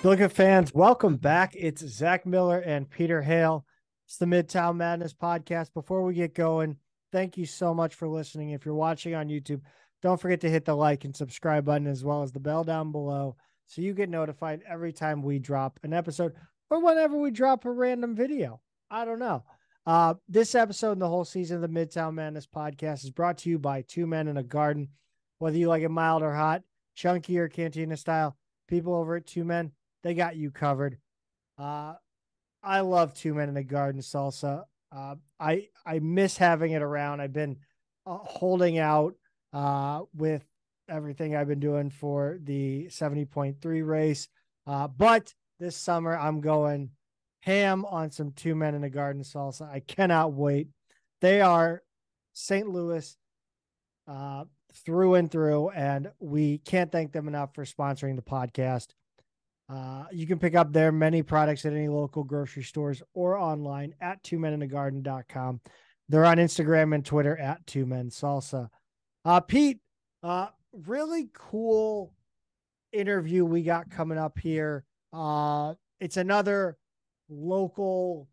Billiken fans, welcome back. It's Zach Miller and Peter Hale. It's the Midtown Madness Podcast. Before we get going, thank you so much for listening. If you're watching on YouTube, don't forget to hit the like and subscribe button as well as the bell down below so you get notified every time we drop an episode or whenever we drop a random video. I don't know. This episode and the whole season of the Midtown Madness Podcast is brought to you by Two Men in a Garden. Whether you like it mild or hot, chunky or cantina style, people over at Two Men, they got you covered. I love Two Men in a Garden salsa. I miss having it around. I've been holding out with everything I've been doing for the 70.3 race. But this summer I'm going ham on some Two Men in a Garden salsa. I cannot wait. They are St. Louis through and through, and we can't thank them enough for sponsoring the podcast. You can pick up their many products at any local grocery stores or online at twomeninthegarden.com. They're on Instagram and Twitter at Two Men Salsa. Pete, really cool interview we got coming up here. It's another local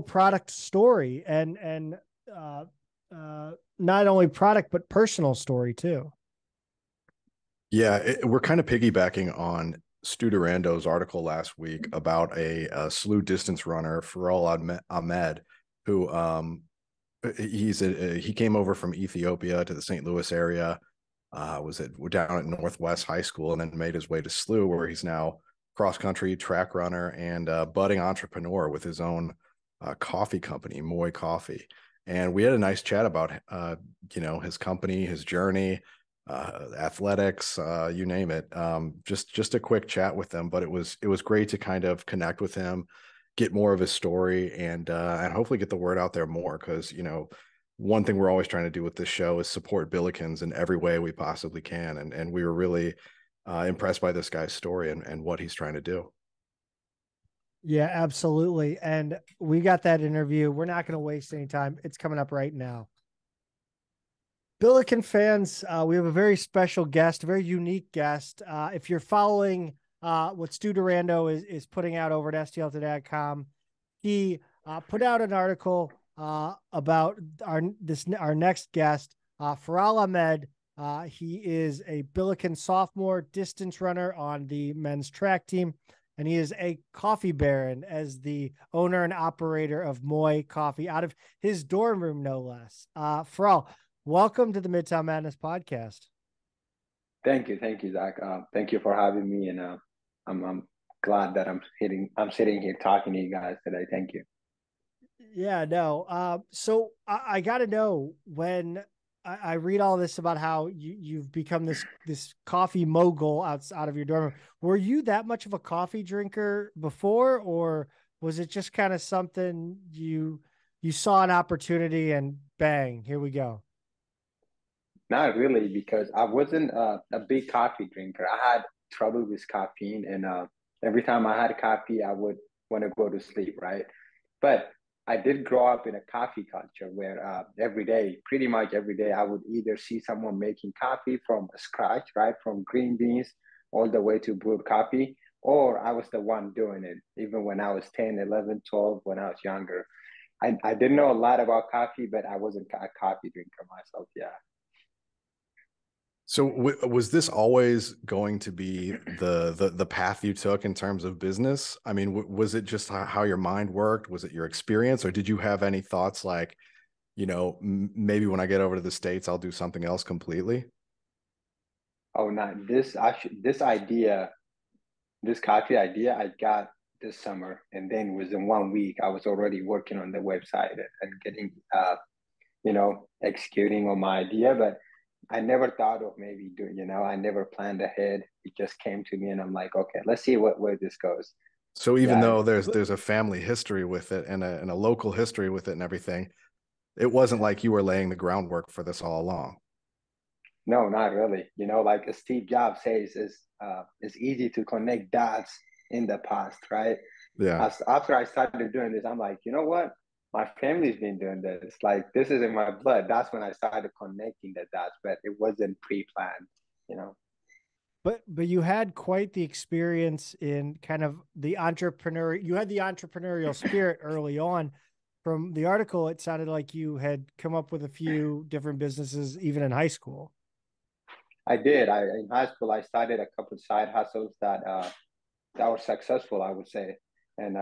product story and not only product but personal story too. Yeah, we're kind of piggybacking on Stu Durando's article last week about a slew distance runner, Firaol Ahmed, who he came over from Ethiopia to the St. Louis area, down at Northwest High School, and then made his way to SLU, where he's now cross country track runner and budding entrepreneur with his own coffee company, Moy Coffee. And we had a nice chat about his company, his journey, athletics, you name it. Just a quick chat with them, but it was great to kind of connect with him, get more of his story, and hopefully get the word out there more. Because one thing we're always trying to do with this show is support Billikens in every way we possibly can, and we were really impressed by this guy's story and what he's trying to do. Yeah, absolutely. And we got that interview. We're not going to waste any time. It's coming up right now. Billiken fans, we have a very special guest, a very unique guest. If you're following what Stu Durando is putting out over at STL.com, he put out an article about our next guest, Firaol Ahmed. He is a Billiken sophomore distance runner on the men's track team, and he is a coffee baron as the owner and operator of Moy Coffee out of his dorm room, no less. Firaol, welcome to the Midtown Madness Podcast. Thank you, Zach. Thank you for having me, and I'm glad that I'm sitting here talking to you guys today. Thank you. Yeah, no. So I got to know, when I read all this about how you've become this coffee mogul out of your dorm room, were you that much of a coffee drinker before, or was it just kind of something you saw an opportunity and bang, here we go? Not really, because I wasn't a big coffee drinker. I had trouble with caffeine, and every time I had coffee, I would want to go to sleep, right? But I did grow up in a coffee culture where pretty much every day, I would either see someone making coffee from scratch, right, from green beans all the way to brewed coffee, or I was the one doing it, even when I was 10, 11, 12, when I was younger. I didn't know a lot about coffee, but I wasn't a coffee drinker myself, yeah. So was this always going to be the path you took in terms of business? I mean, was it just how your mind worked? Was it your experience, or did you have any thoughts like, maybe when I get over to the States, I'll do something else completely? Oh, not this. Actually, this coffee idea, I got this summer, and then within 1 week, I was already working on the website and getting, executing on my idea, but I never thought of maybe doing, I never planned ahead. It just came to me, and I'm like, okay, let's see where this goes. So even though there's a family history with it and a local history with it and everything, it wasn't like you were laying the groundwork for this all along. No, not really. Like Steve Jobs says, it's easy to connect dots in the past, right? Yeah. After I started doing this, I'm like, you know what? My family's been doing this. Like, this is in my blood. That's when I started connecting the dots, but it wasn't pre-planned. But you had quite the experience in kind of the entrepreneur. You had the entrepreneurial spirit early on. From the article, it sounded like you had come up with a few different businesses even in high school. I did. In high school, I started a couple of side hustles that were successful, I would say. And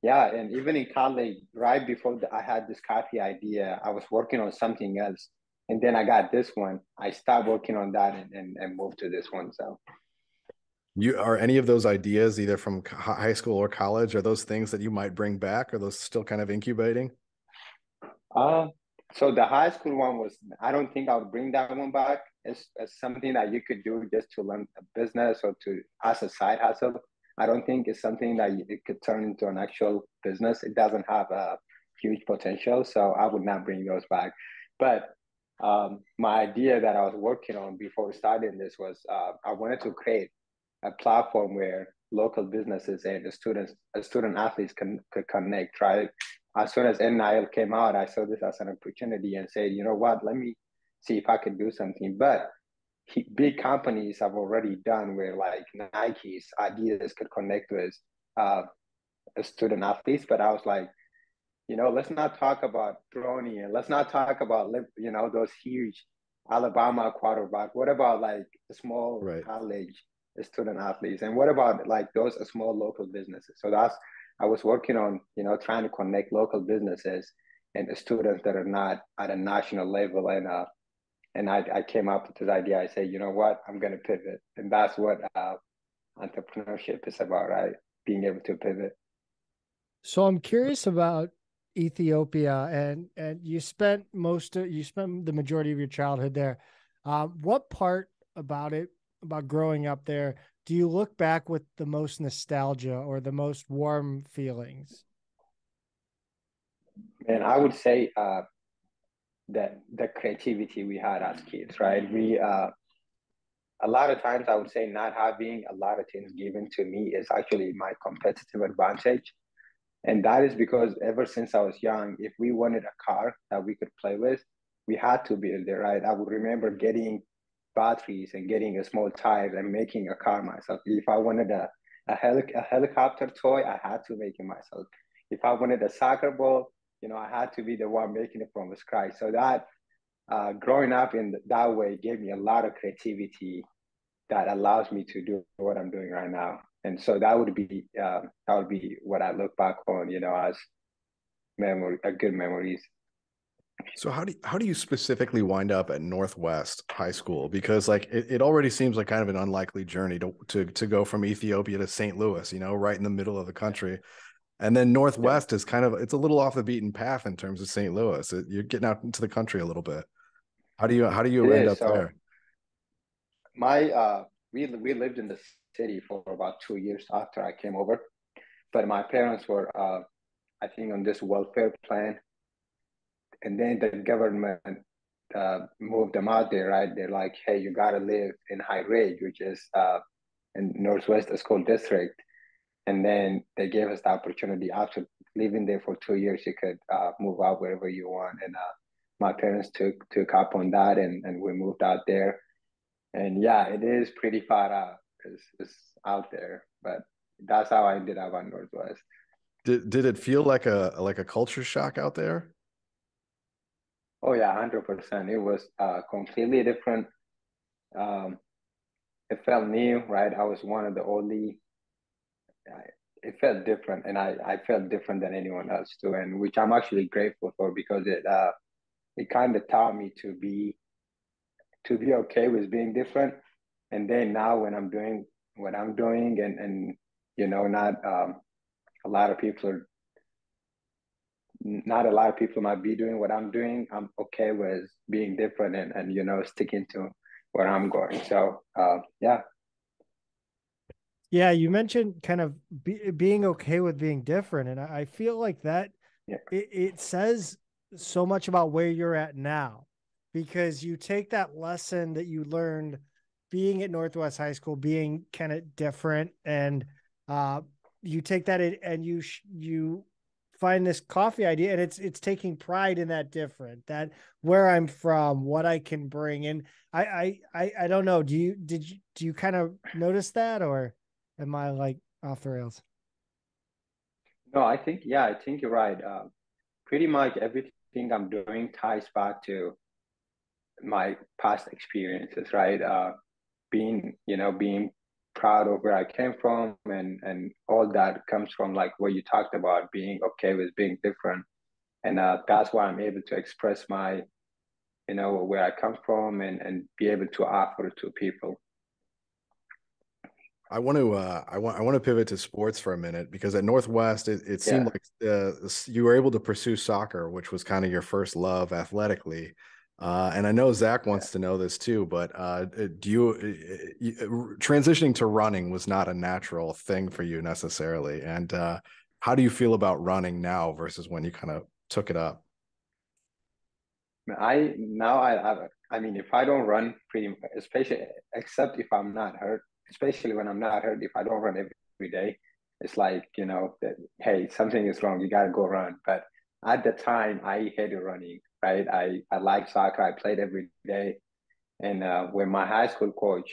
yeah, and even in college, right before I had this coffee idea, I was working on something else. And then I got this one. I stopped working on that and moved to this one. So You are any of those ideas either from high school or college? Are those things that you might bring back? Are those still kind of incubating? uh so the high school one was, I don't think I would bring that one back. It's something that you could do just to learn a business or to as a side hustle. I don't think it's something that it could turn into an actual business. It doesn't have a huge potential, so I would not bring those back. But my idea that I was working on before starting this was I wanted to create a platform where local businesses and the student athletes could connect. Right, as soon as NIL came out, I saw this as an opportunity and said, you know what, let me see if I can do something. But big companies have already done where like Nike's, Adidas could connect with uh, student athletes. But I was like, let's not talk about Throny and let's not talk about, those huge Alabama quarterback. What about like the small Right. college student athletes? And what about like those small local businesses? So I was working on, trying to connect local businesses and the students that are not at a national level. And I came up with this idea. I say, you know what, I'm going to pivot. And that's what entrepreneurship is about, right? Being able to pivot. So I'm curious about Ethiopia, and you spent the majority of your childhood there. What part about growing up there do you look back with the most nostalgia or the most warm feelings? And I would say that the creativity we had as kids, right? We a lot of times I would say not having a lot of things given to me is actually my competitive advantage. And that is because ever since I was young, if we wanted a car that we could play with, we had to build it, right? I would remember getting batteries and getting a small tire and making a car myself. If I wanted a helicopter toy, I had to make it myself. If I wanted a soccer ball, I had to be the one making it from scratch. So that growing up in that way gave me a lot of creativity that allows me to do what I'm doing right now. And so that would be what I look back on, as good memories. So how do you specifically wind up at Northwest High School? Because like it already seems like kind of an unlikely journey to go from Ethiopia to St. Louis, right in the middle of the country. And then Northwest is it's a little off the beaten path in terms of St. Louis. You're getting out into the country a little bit. How do It you end is. up So there? we lived in the city for about 2 years after I came over, but my parents were I think on this welfare plan, and then the government moved them out there. Right, they're like, hey, you gotta live in High Ridge, which is in Northwest School District, and then they gave us the opportunity after living there for 2 years, you could move out wherever you want, and my parents took up on that, and we moved out there. And yeah, it is pretty far out. It's out there, but that's how I ended up on Northwest. Did it feel like a culture shock out there? Oh yeah, 100%. It was completely different. Um, it felt new, right? I was one of the only. It felt different, and I felt different than anyone else too, and which I'm actually grateful for because it kind of taught me to be okay with being different. And then now when I'm doing what I'm doing, and not a lot of people are not a lot of people might be doing what I'm doing. I'm okay with being different and sticking to where I'm going. So yeah. Yeah, you mentioned kind of being okay with being different, and I feel like that Yeah. it says so much about where you're at now, because you take that lesson that you learned being at Northwest High School, being kind of different, and you take that and you find this coffee idea, and it's taking pride in that different, that where I'm from, what I can bring. And I don't know. Do you kind of notice that, or am I like off the rails? No, I think you're right. Pretty much everything I'm doing ties back to my past experiences, right? Being proud of where I came from, and all that comes from like what you talked about, being okay with being different. And that's why I'm able to express my, where I come from, and be able to offer to people. I want to pivot to sports for a minute, because at Northwest, it seemed like you were able to pursue soccer, which was kind of your first love athletically. And I know Zach wants to know this too, but transitioning to running was not a natural thing for you necessarily. And how do you feel about running now versus when you kind of took it up? I mean, if I don't run, especially except if I'm not hurt, especially when I'm not hurt, if I don't run every day, it's like, that, hey, something is wrong, you got to go run. But at the time, I hated running, right? I liked soccer. I played every day. And when my high school coach,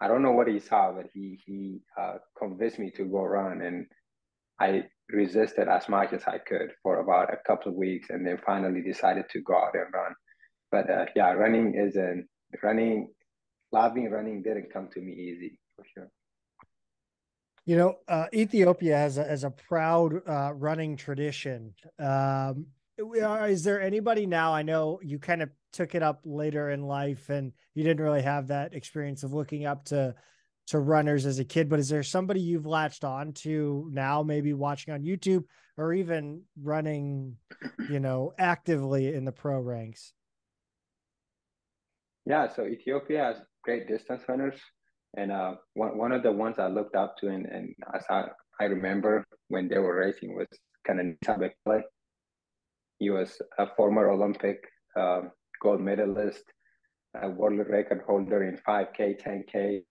I don't know what he saw, but he convinced me to go run. And I resisted as much as I could for about a couple of weeks, and then finally decided to go out and run. But loving running didn't come to me easy, for sure. Ethiopia has a proud running tradition. Is there anybody now? I know you kind of took it up later in life, and you didn't really have that experience of looking up to runners as a kid, but is there somebody you've latched on to now, maybe watching on YouTube or even running, actively in the pro ranks? Yeah, so Ethiopia has great distance runners. And one of the ones I looked up to, and as I remember when they were racing, was Kananisa Bekele. He was a former Olympic gold medalist, a world record holder in 5K, 10K.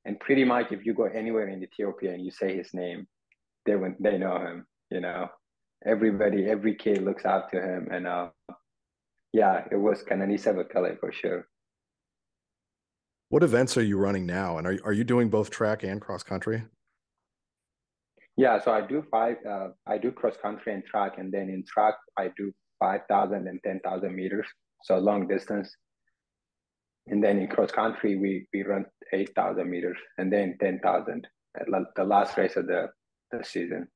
And pretty much if you go anywhere in Ethiopia and you say his name, they know him, Every kid looks up to him. And it was Kananisa Bekele for sure. What events are you running now? And are you doing both track and cross country? Yeah, so I do cross country and track, and then in track I do 5,000 and 10,000 meters, so long distance. And then in cross country we run 8,000 meters, and then 10,000 at the last race of the season.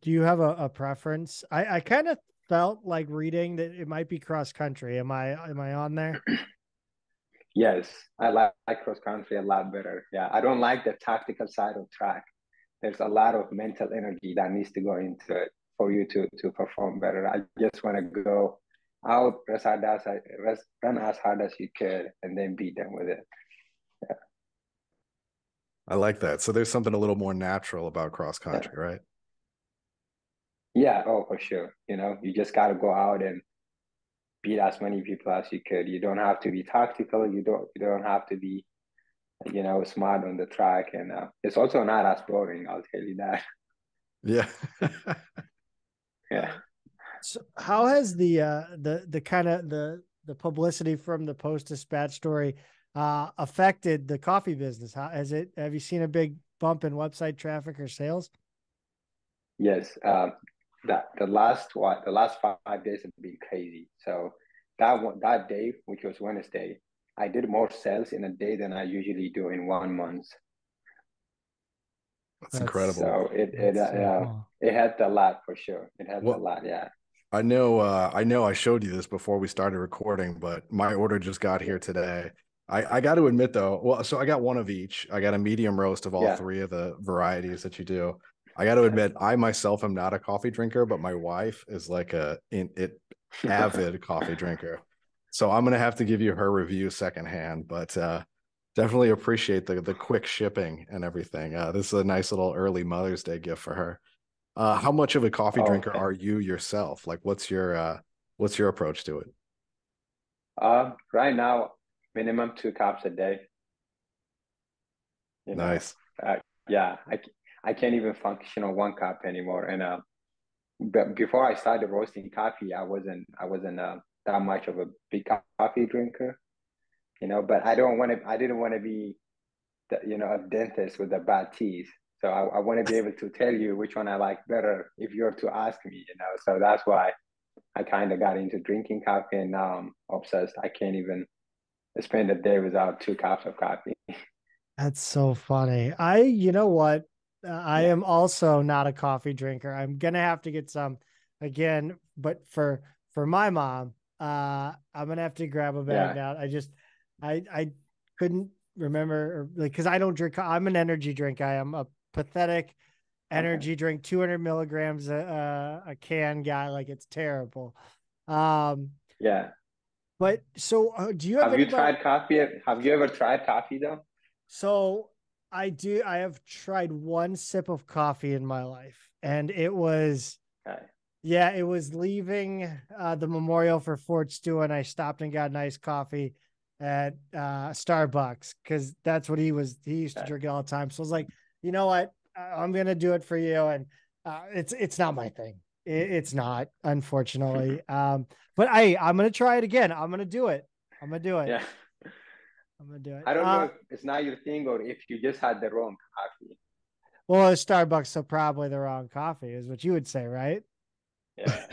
Do you have a preference? I kind of felt like reading that it might be cross country. Am I on there? Yes, I like cross country a lot better. Yeah, I don't like the tactical side of track. There's a lot of mental energy that needs to go into it for you to perform better. I just want to go out, run as hard as you could, and then beat them with it. Yeah. I like that. So there's something a little more natural about cross country, right? Yeah, oh, for sure. You just got to go out and beat as many people as you could. You don't have to be tactical. You don't have to be, smart on the track. And it's also not as boring, I'll tell you that. Yeah. Yeah. So how has the kind of the publicity from the Post-Dispatch story affected the coffee business? Have you seen a big bump in website traffic or sales? Yes. The last 5 days have been crazy. So that day, which was Wednesday, I did more sales in a day than I usually do in 1 month. That's incredible. So it helped a lot for sure. It helped a lot. Yeah. I know I showed you this before we started recording, but my order just got here today. I got to admit though, so I got one of each. I got a medium roast of all three of the varieties that you do. I got to admit, I myself am not a coffee drinker, but my wife is like avid coffee drinker. So I'm going to have to give you her review secondhand, but definitely appreciate the quick shipping and everything. This is a nice little early Mother's Day gift for her. How much of a coffee drinker are you yourself? Like, what's your approach to it? Right now, minimum 2 cups a day. Nice. Yeah, I can't even function on one cup anymore. And but before I started roasting coffee, I wasn't that much of a big coffee drinker, But I didn't want to be, a dentist with the bad teeth. So I want to be able to tell you which one I like better if you're to ask me. So that's why I kind of got into drinking coffee, and now I'm obsessed. I can't even spend a day without 2 cups of coffee. That's so funny. You know what? I Yeah. am also not a coffee drinker. I'm gonna have to get some again, but for my mom, I'm gonna have to grab a bag Yeah. now. I couldn't remember, or like, because I don't drink. I'm an energy drink. I am a pathetic energy drink, 200 milligrams a can guy. Like, it's terrible. Yeah. But so do you have Have you anybody? tried coffee? Have you ever tried coffee though? So I do. I have tried one sip of coffee in my life, and it was, Okay. yeah, it was leaving the memorial for Fort Stew, and I stopped and got nice coffee at Starbucks, because that's what he used to Okay. drink it all the time. So I was like, you know what, I'm gonna do it for you, and it's not my thing. It's not, unfortunately. But I'm gonna try it again. I'm gonna do it. I'm gonna do it. Yeah. I'm gonna do it. I don't know if it's not your thing or if you just had the wrong coffee. Well, it's Starbucks, so probably the wrong coffee is what you would say, right? Yeah.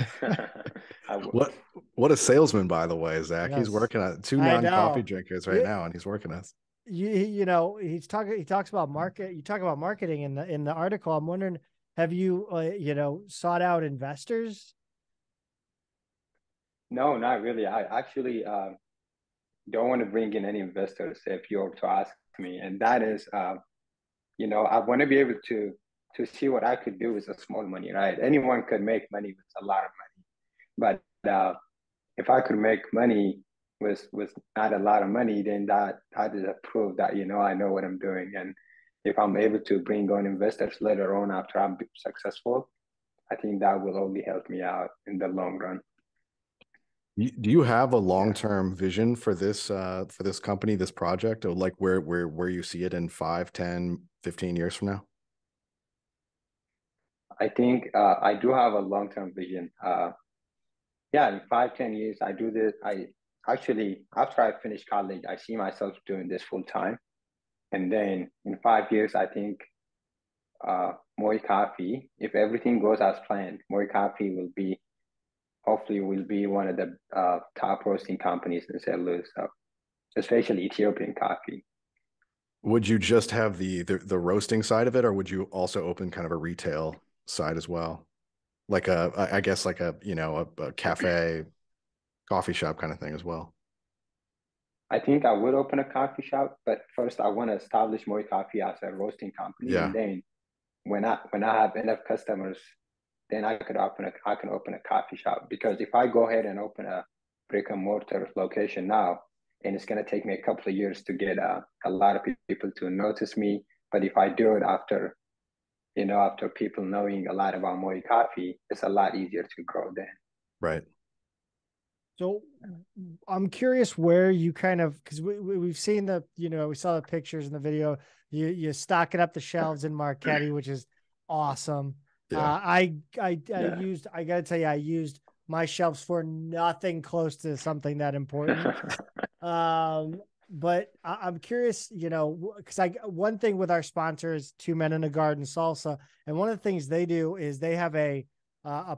What a salesman, by the way, Zach. He's Yes, working on 2 I non-coffee know. drinkers right now, and he's working us. He talks about market. You talk about marketing in the article. I'm wondering, have you sought out investors? No, not really. I actually don't want to bring in any investors if you were to ask me. And that is, I want to be able to see what I could do with a small money, right? Anyone could make money with a lot of money, but if I could make money with not a lot of money, then that is a proof that I know what I'm doing. And if I'm able to bring on investors later on after I'm successful, I think that will only help me out in the long run. Do you have a long-term vision for this company, this project, or like where you see it in 5, 10, 15 years from now? I think I do have a long-term vision. In 5, 10 years, I do this. I actually, after I finish college, I see myself doing this full time. And then in 5 years, I think Moi Coffee, if everything goes as planned, Moi Coffee hopefully will be one of the top roasting companies in St. Louis, so, especially Ethiopian coffee. Would you just have the roasting side of it, or would you also open kind of a retail side as well? Like I guess like a cafe, coffee shop kind of thing as well. I think I would open a coffee shop, but first I want to establish Moi Coffee as a roasting company, Yeah. and then when I have enough customers, then I can open a coffee shop. Because if I go ahead and open a brick and mortar location now, and it's going to take me a couple of years to get a lot of people to notice me. But if I do it after people knowing a lot about Moi Coffee, it's a lot easier to grow then. Right. So I'm curious where you kind of, because we've seen we saw the pictures in the video. You stocking up the shelves in Micaletti, which is awesome. Yeah. I gotta tell you, I used my shelves for nothing close to something that important. But I'm curious, because one thing with our sponsor is Two Men in a Garden Salsa, and one of the things they do is they have a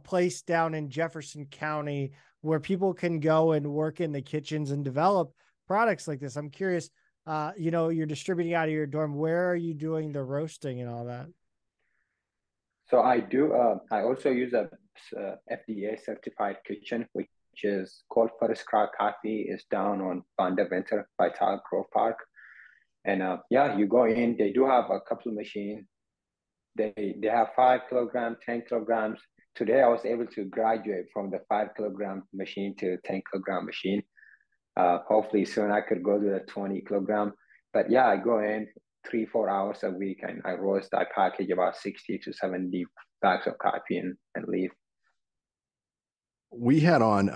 place down in Jefferson County where people can go and work in the kitchens and develop products like this. I'm curious, you're distributing out of your dorm. Where are you doing the roasting and all that? So I do. I also use a FDA certified kitchen, which is called First Crack Coffee. It's down on Winter by Tower Grove Park. And you go in. They do have a couple of machines. They have 5 kilograms, 10 kilograms. Today I was able to graduate from the 5 kilogram machine to 10 kilogram machine. Hopefully soon I could go to the 20 kilogram. But yeah, I go in 3-4 hours a week and I roast. I package about 60 to 70 bags of coffee and leave. We had on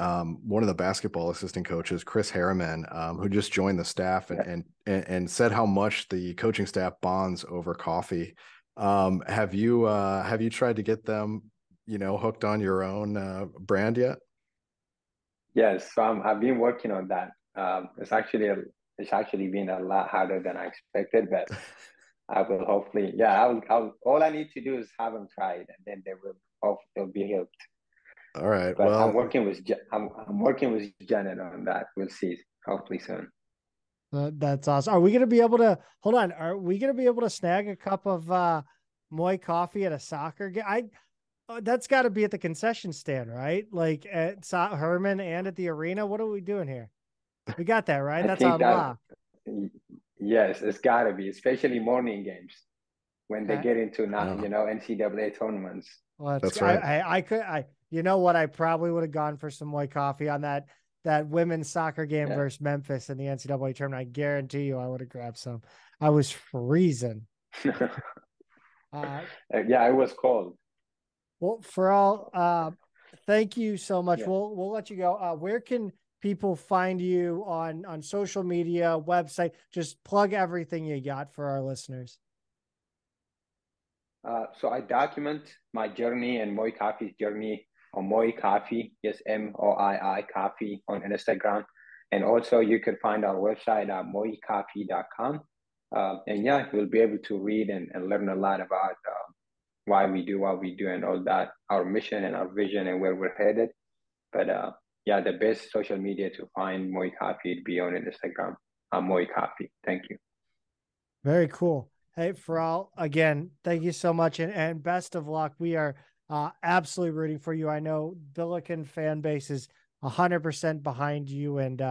one of the basketball assistant coaches, Chris Harriman, who just joined the staff and said how much the coaching staff bonds over coffee. Have you tried to get them, hooked on your own brand yet? Yes, so I've been working on that. It's actually been a lot harder than I expected, but I will hopefully, yeah, all I need to do is have them try it, and then they'll be hooked. All right. But Well, I'm working with Janet on that. We'll see, hopefully soon. That's awesome. Are we going to be able to hold on? Are we going to be able to snag a cup of Moi coffee at a soccer game? That's got to be at the concession stand, right? Like at Herman and at the arena. What are we doing here? We got that, right? I That's think on lock. Yes, it's got to be, especially morning games when they Okay. get into NCAA tournaments. Well, that's right. You know what? I probably would have gone for some Moi coffee on that women's soccer game versus Memphis in the NCAA tournament. I guarantee you, I would have grabbed some. I was freezing. Yeah, it was cold. Well, Firaol, thank you so much. Yeah. We'll let you go. Where can people find you on social media, website? Just plug everything you got for our listeners. So I document my journey and Moi Coffee's journey on Moi Coffee, yes, MOII Coffee on Instagram. And also you can find our website at moicoffee.com. And yeah, you'll be able to read and learn a lot about why we do what we do and all that, our mission and our vision and where we're headed. But yeah, the best social media to find Moi Coffee would be on Instagram, Moi Coffee. Thank you. Very cool. Hey, Firaol, again, thank you so much and best of luck. We are absolutely rooting for you. I know Billiken fan base is 100% behind you, and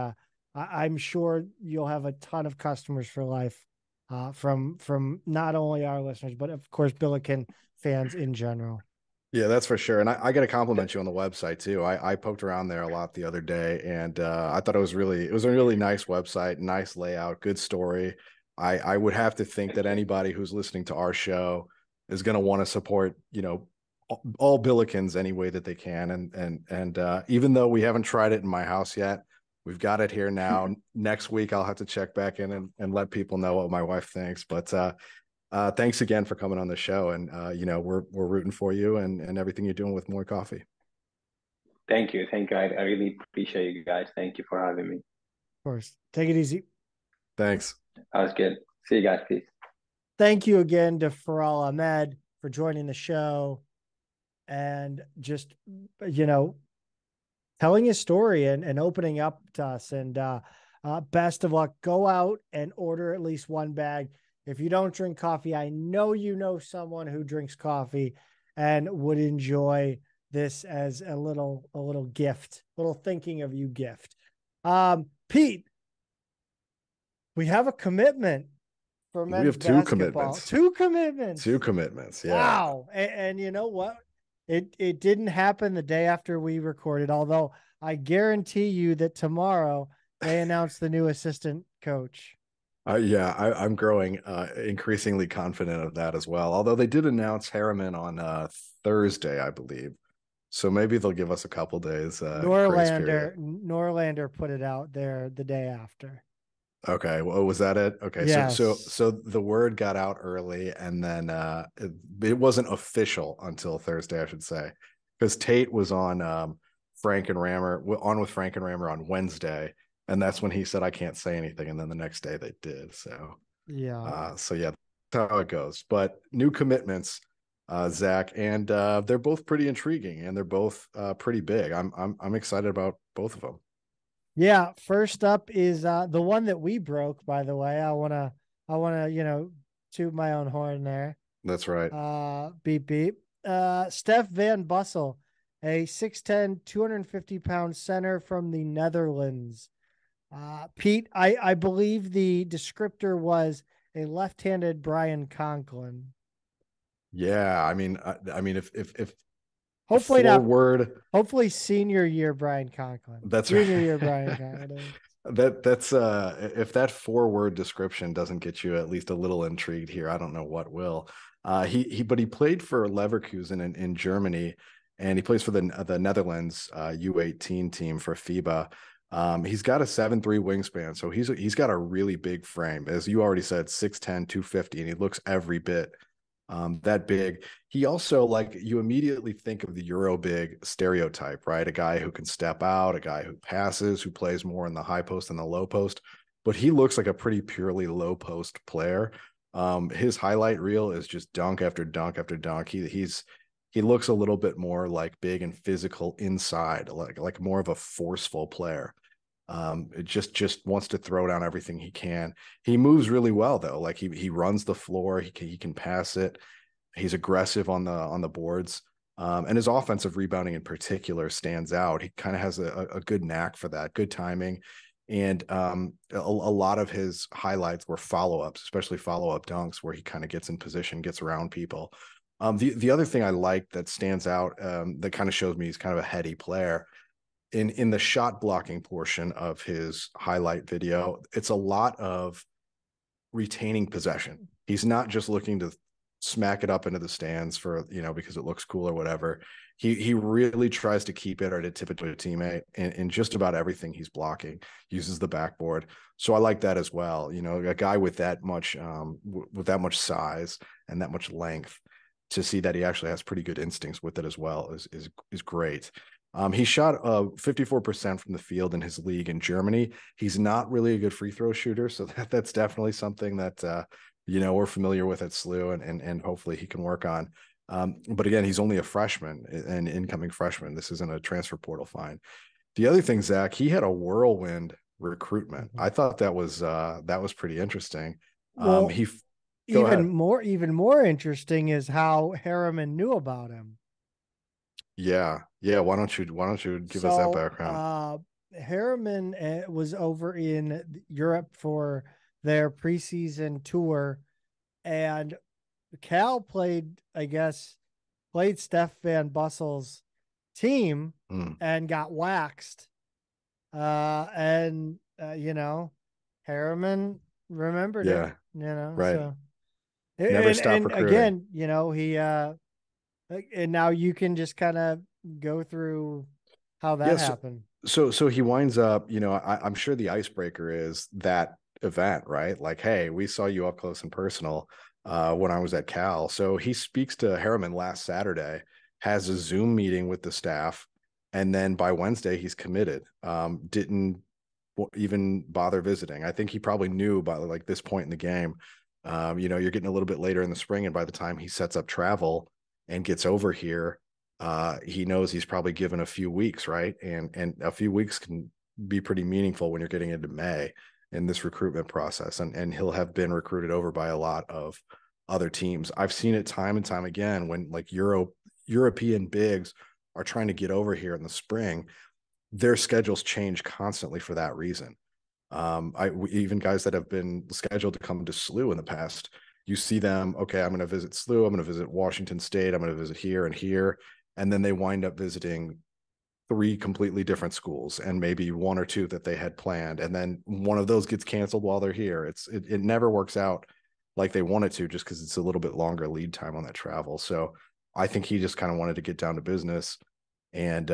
I'm sure you'll have a ton of customers for life from not only our listeners, but of course, Billiken fans in general. Yeah, that's for sure. And I got to compliment you on the website too. I poked around there a lot the other day, and I thought it was a really nice website, nice layout, good story. I would have to think that anybody who's listening to our show is going to want to support, all Billikens any way that they can. And even though we haven't tried it in my house yet, we've got it here now. Next week, I'll have to check back in and let people know what my wife thinks. But thanks again for coming on the show. And, we're rooting for you and everything you're doing with Moi Coffee. Thank you. I really appreciate you guys. Thank you for having me. Of course. Take it easy. Thanks. That was good. See you guys. Peace. Thank you again to Firaol Ahmed for joining the show and just, telling his story and opening up to us. And best of luck. Go out and order at least one bag. If you don't drink coffee, I know you know someone who drinks coffee and would enjoy this as a little gift, little thinking of you gift. Pete, we have a commitment for men's We have basketball. Two commitments. Two commitments. Yeah. Wow. And you know what? It didn't happen the day after we recorded, although I guarantee you that tomorrow they announce the new assistant coach. I'm growing increasingly confident of that as well. Although they did announce Harriman on Thursday, I believe. So maybe they'll give us a couple days. Norlander put it out there the day after. Okay. Well, was that it? Okay. Yes. So the word got out early, and then it wasn't official until Thursday, I should say, because Tate was on Frank and Rammer on Wednesday, and that's when he said, I can't say anything. And then the next day they did. So yeah. That's how it goes. But new commitments, Zach, and they're both pretty intriguing, and they're both pretty big. I'm excited about both of them. Yeah, first up is the one that we broke, by the way. I wanna, toot my own horn there. That's right. Beep beep. Stef van Bussel, a 6'10", 250-pound center from the Netherlands. Pete, I believe the descriptor was a left-handed Brian Conklin. Yeah, I mean, if hopefully hopefully senior year Brian Conklin. That's senior right. year Brian Conklin. That's if that 4-word description doesn't get you at least a little intrigued here, I don't know what will. He played for Leverkusen in Germany, and he plays for the Netherlands U18 team for FIBA. He's got a 7'3" wingspan, so he's got a really big frame. As you already said, 6'10", 250, and he looks every bit that big. He also, like, you immediately think of the Euro big stereotype, right? A guy who can step out, a guy who passes, who plays more in the high post than the low post. But he looks like a pretty purely low post player. His highlight reel is just dunk after dunk after dunk. He looks a little bit more like big and physical inside, like more of a forceful player. It just wants to throw down everything he can. He moves really well though. Like he runs the floor. He can pass it. He's aggressive on the boards. And his offensive rebounding in particular stands out. He kind of has a good knack for that, good timing. And a lot of his highlights were follow-ups, especially follow-up dunks where he kind of gets in position, gets around people. The other thing I like that stands out, that kind of shows me he's kind of a heady player, in the shot blocking portion of his highlight video, it's a lot of retaining possession. He's not just looking to smack it up into the stands for, because it looks cool or whatever. He really tries to keep it or to tip it to a teammate in just about everything he's blocking, uses the backboard. So I like that as well. A guy with that much size and that much length, to see that he actually has pretty good instincts with it as well is great. He shot 54% from the field in his league in Germany. He's not really a good free throw shooter, so that's definitely something that we're familiar with at SLU, and hopefully he can work on. But again, he's only a freshman, an incoming freshman. This isn't a transfer portal find. The other thing, Zach, he had a whirlwind recruitment. I thought that was pretty interesting. Well, even more interesting is how Harriman knew about him. Yeah. Why don't you give us that background? Harriman was over in Europe for their preseason tour, and Cal played Stef Van Bussel's team and got waxed. Harriman remembered it. Right. So Never stop recruiting. Again, he and now you can just kind of go through how that happened. So he winds up, I'm sure the icebreaker is that event, right? Like, hey, we saw you up close and personal when I was at Cal. So he speaks to Harriman last Saturday, has a Zoom meeting with the staff, and then by Wednesday he's committed. Didn't even bother visiting. I think he probably knew by like this point in the game. You're getting a little bit later in the spring, and by the time he sets up travel and gets over here, he knows he's probably given a few weeks, right? And a few weeks can be pretty meaningful when you're getting into May in this recruitment process. And he'll have been recruited over by a lot of other teams. I've seen it time and time again when like European bigs are trying to get over here in the spring, their schedules change constantly for that reason. Even guys that have been scheduled to come to SLU in the past, you see them, okay, I'm going to visit SLU, I'm going to visit Washington State, I'm going to visit here and here. And then they wind up visiting 3 completely different schools and maybe 1 or 2 that they had planned. And then one of those gets canceled while they're here. It never works out like they want it to, just because it's a little bit longer lead time on that travel. So I think he just kind of wanted to get down to business and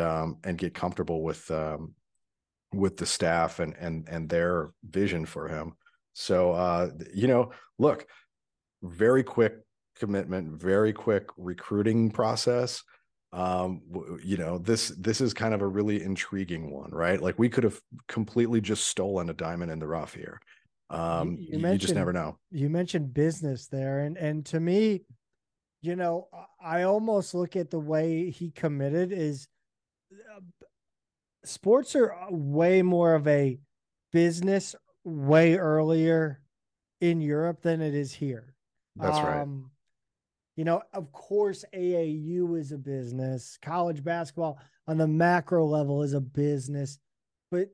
get comfortable with the staff and their vision for him. So, look, very quick commitment, very quick recruiting process. This is kind of a really intriguing one, right? Like we could have completely just stolen a diamond in the rough here. You just never know. You mentioned business there. And to me, I almost look at the way he committed is sports are way more of a business way earlier in Europe than it is here. That's right. Of course, AAU is a business. College basketball on the macro level is a business, but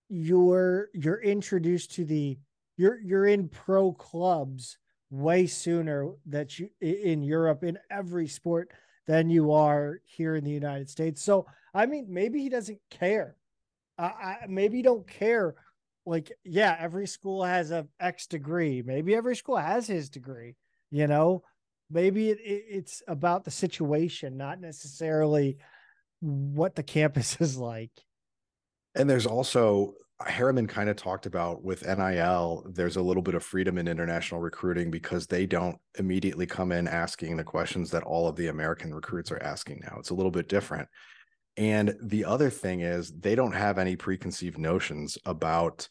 you're introduced to you're in pro clubs way sooner in Europe in every sport than you are here in the United States. So, I mean, maybe he doesn't care. Maybe you don't care. Like, yeah, every school has a X degree. Maybe every school has his degree, Maybe it's about the situation, not necessarily what the campus is like. And there's also, Harriman kind of talked about with NIL, there's a little bit of freedom in international recruiting because they don't immediately come in asking the questions that all of the American recruits are asking now. It's a little bit different. And the other thing is they don't have any preconceived notions about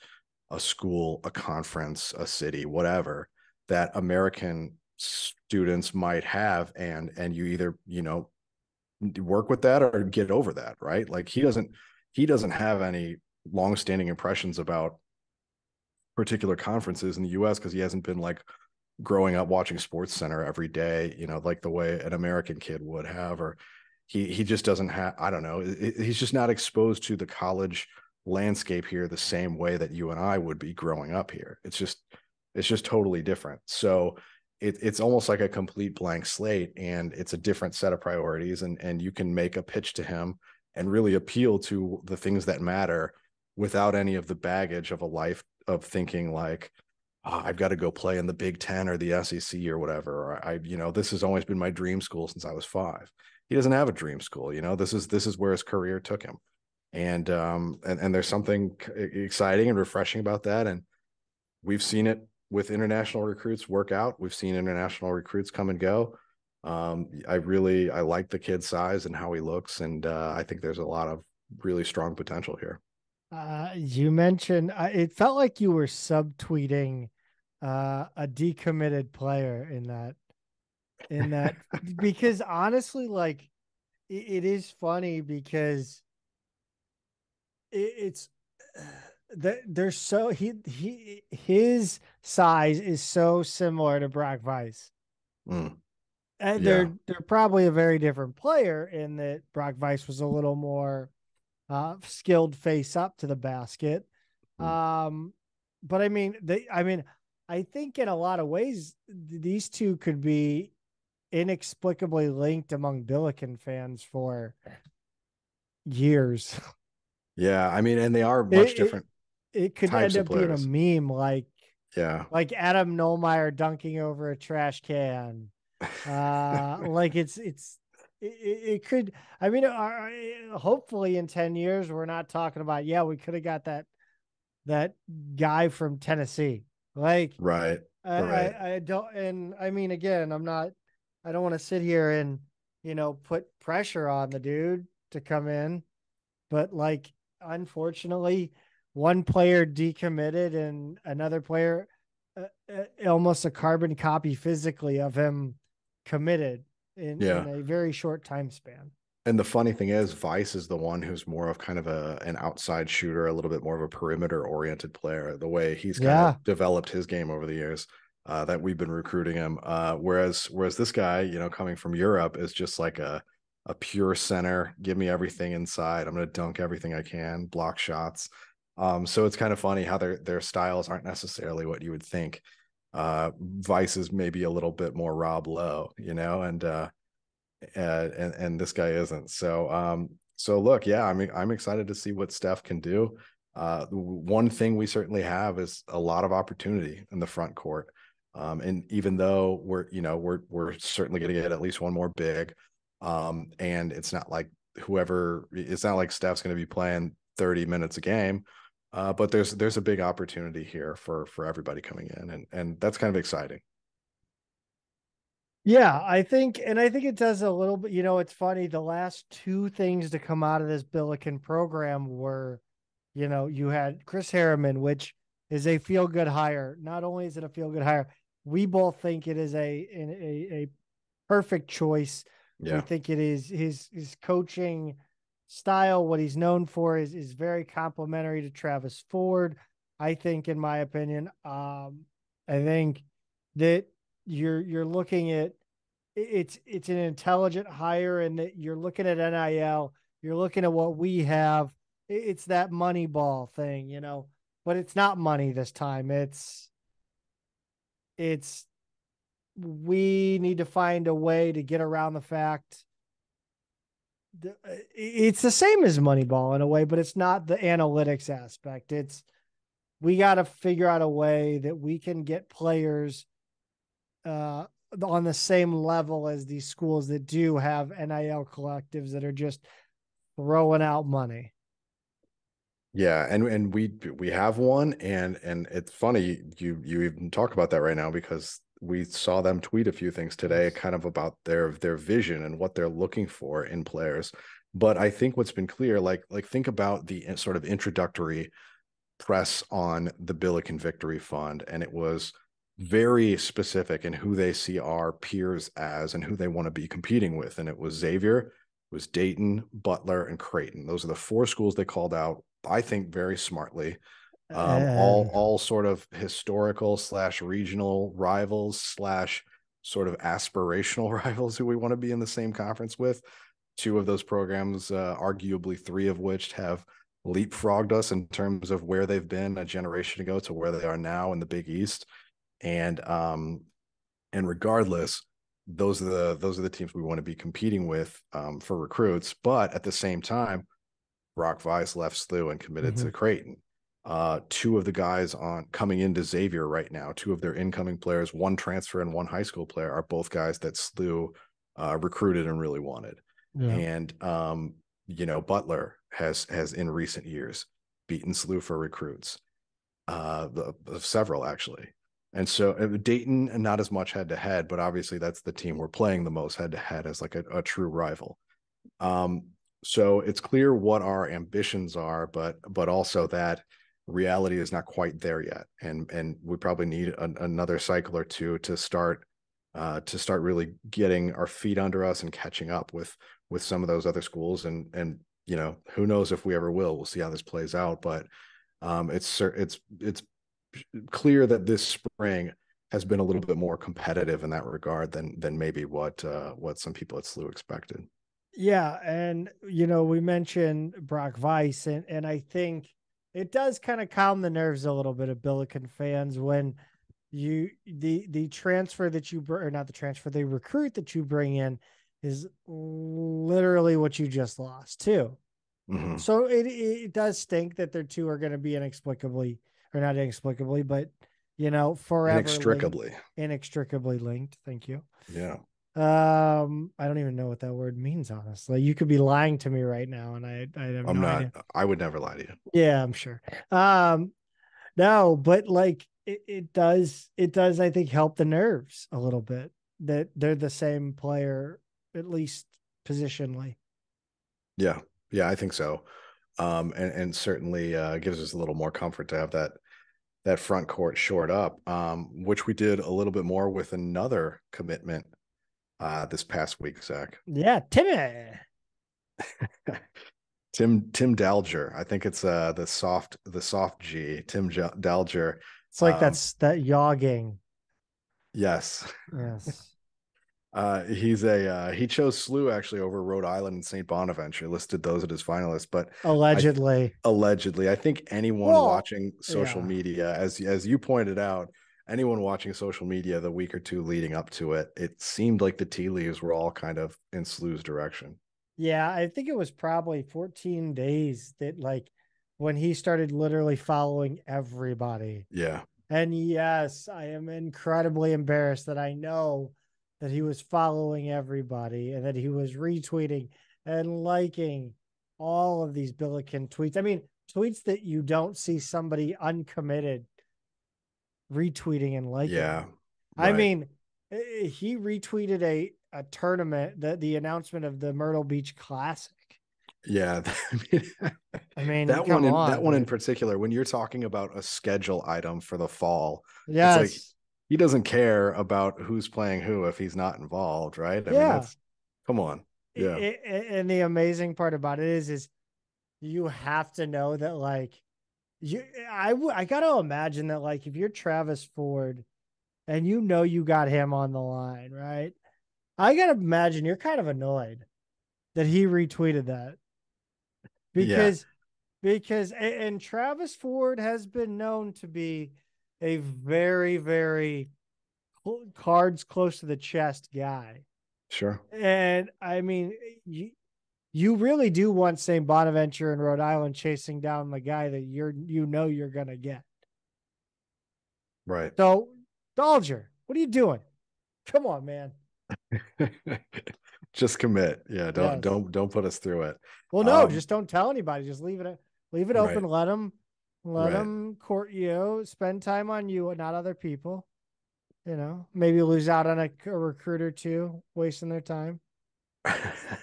a school, a conference, a city, whatever that American students might have. And you either, work with that or get over that, right? Like he doesn't have any longstanding impressions about particular conferences in the US because he hasn't been like growing up watching Sports Center every day, like the way an American kid would have, or he just doesn't have, I don't know, he's just not exposed to the college landscape here the same way that you and I would be growing up here. It's just totally different. So it's almost like a complete blank slate, and it's a different set of priorities, and you can make a pitch to him and really appeal to the things that matter without any of the baggage of a life of thinking like, oh, I've got to go play in the Big Ten or the SEC or whatever. Or this has always been my dream school since I was 5. He doesn't have a dream school. This is where his career took him. And there's something exciting and refreshing about that. And we've seen it with international recruits work out. We've seen international recruits come and go. I like the kid's size and how he looks. And I think there's a lot of really strong potential here. You mentioned it felt like you were subtweeting a decommitted player in that because honestly, like it is funny because it's there's so his size is so similar to Brock Weiss. And Yeah. they're probably a very different player in that Brock Weiss was a little more skilled face up to the basket. But I mean, I think in a lot of ways, these two could be inexplicably linked among Billiken fans for years. Yeah. I mean, and they are much different. It could end up being a meme like Adam Nollmeyer dunking over a trash can. Like it could, I mean, hopefully in 10 years, we're not talking about, we could have got that guy from Tennessee. Like, right. I don't, and I mean, again, I don't want to sit here and, put pressure on the dude to come in, but like, unfortunately, one player decommitted and another player, almost a carbon copy physically of him committed in a very short time span. And the funny thing is, Weiss is the one who's more of kind of an outside shooter, a little bit more of a perimeter oriented player, the way he's kind of developed his game over the years that we've been recruiting him. Whereas this guy, coming from Europe is just like a pure center. Give me everything inside. I'm going to dunk everything I can, block shots. So it's kind of funny how their styles aren't necessarily what you would think. Weiss is maybe a little bit more Rob Lowe, and this guy isn't. So look, I'm excited to see what Stef can do. One thing we certainly have is a lot of opportunity in the front court. And even though we're certainly going to get at least one more big, and it's not like Stef's going to be playing 30 minutes a game. But there's a big opportunity here for everybody coming in, and that's kind of exciting. Yeah, I think it does a little bit. It's funny. The last 2 things to come out of this Billiken program were, you had Chris Harriman, which is a feel good hire. Not only is it a feel good hire, we both think it is a perfect choice. Yeah. We think it is his coaching style, what he's known for is very complimentary to Travis Ford. I think, in my opinion, I think that you're looking at it's an intelligent hire, and that you're looking at NIL, you're looking at what we have. It's that money ball thing, but it's not money this time. It's we need to find a way to get around the fact it's the same as Moneyball in a way, but it's not the analytics aspect. We got to figure out a way that we can get players on the same level as these schools that do have NIL collectives that are just throwing out money. Yeah, and we have one, and it's funny you even talk about that right now because we saw them tweet a few things today, Yes. kind of about their vision and what they're looking for in players. But I think what's been clear, like think about the sort of introductory press on the Billiken Victory Fund, and it was very specific in who they see our peers as and who they want to be competing with. And it was Xavier, it was Dayton, Butler, and Creighton. Those are the 4 schools they called out, I think, very smartly. And All sort of historical / regional rivals / sort of aspirational rivals who we want to be in the same conference with. 2 of those programs, arguably 3 of which have leapfrogged us in terms of where they've been a generation ago to where they are now in the Big East. And regardless, those are the teams we want to be competing with for recruits. But at the same time, Brock Weiss left SLU and committed to Creighton. 2 of the guys on coming into Xavier right now, 2 of their incoming players, 1 transfer and 1 high school player, are both guys that SLU recruited and really wanted. yeah. And Butler has in recent years beaten SLU for recruits, several actually. And so Dayton, not as much head to head, but obviously that's the team we're playing the most head to head as like a true rival. So it's clear what our ambitions are, but also that reality is not quite there yet, and we probably need another cycle or 2 to start really getting our feet under us and catching up with some of those other schools. And who knows if we ever will. We'll see how this plays out, but it's clear that this spring has been a little bit more competitive in that regard than maybe what some people at SLU expected. Yeah, and we mentioned Brock Weiss, and I think it does kind of calm the nerves a little bit of Billiken fans when the transfer that you or not the transfer, the recruit that you bring in is literally what you just lost too. Mm-hmm. So it does stink that their 2 are going to be inexplicably, or not inexplicably, but forever inextricably linked. Thank you. Yeah. I don't even know what that word means, honestly. You could be lying to me right now, and I have I'm no not. idea. I would never lie to you. Yeah, I'm sure. No, but like it does, I think, help the nerves a little bit that they're the same player, at least positionally. Yeah, I think so. And certainly gives us a little more comfort to have that front court shored up, which we did a little bit more with another commitment this past week, Zach. Yeah, Timmy. Tim Dalger. I think it's the soft G. Tim Dalger. It's like that yogging. Yes. Yes. He chose SLU actually over Rhode Island and St. Bonaventure, listed those as his finalists, but allegedly, I think anyone watching social media, as you pointed out, anyone watching social media the week or 2 leading up to it, it seemed like the tea leaves were all kind of in SLU's direction. Yeah, I think it was probably 14 days that when he started literally following everybody. Yeah. And yes, I am incredibly embarrassed that I know that he was following everybody and that he was retweeting and liking all of these Billiken tweets. I mean, tweets that you don't see somebody uncommitted retweeting and liking. Yeah. Right. I mean, he retweeted a tournament, the announcement of the Myrtle Beach Classic. Yeah. I mean, that one in particular, when you're talking about a schedule item for the fall, yes, it's like he doesn't care about who's playing who if he's not involved, right? I mean, come on. Yeah. And the amazing part about it is you have to know that I got to imagine that if you're Travis Ford and you got him on the line, right? I got to imagine you're kind of annoyed that he retweeted that because Travis Ford has been known to be a very, very cards close to the chest guy. Sure. And I mean, you really do want St. Bonaventure and Rhode Island chasing down the guy that you're going to get. Right. So, Dalger, what are you doing? Come on, man. Just commit. Yeah. Don't put us through it. Well, no, just don't tell anybody. Just leave it. Leave it Right. open. Let them Right. court you. Spend time on you, not other people. Maybe lose out on a recruit or two, wasting their time.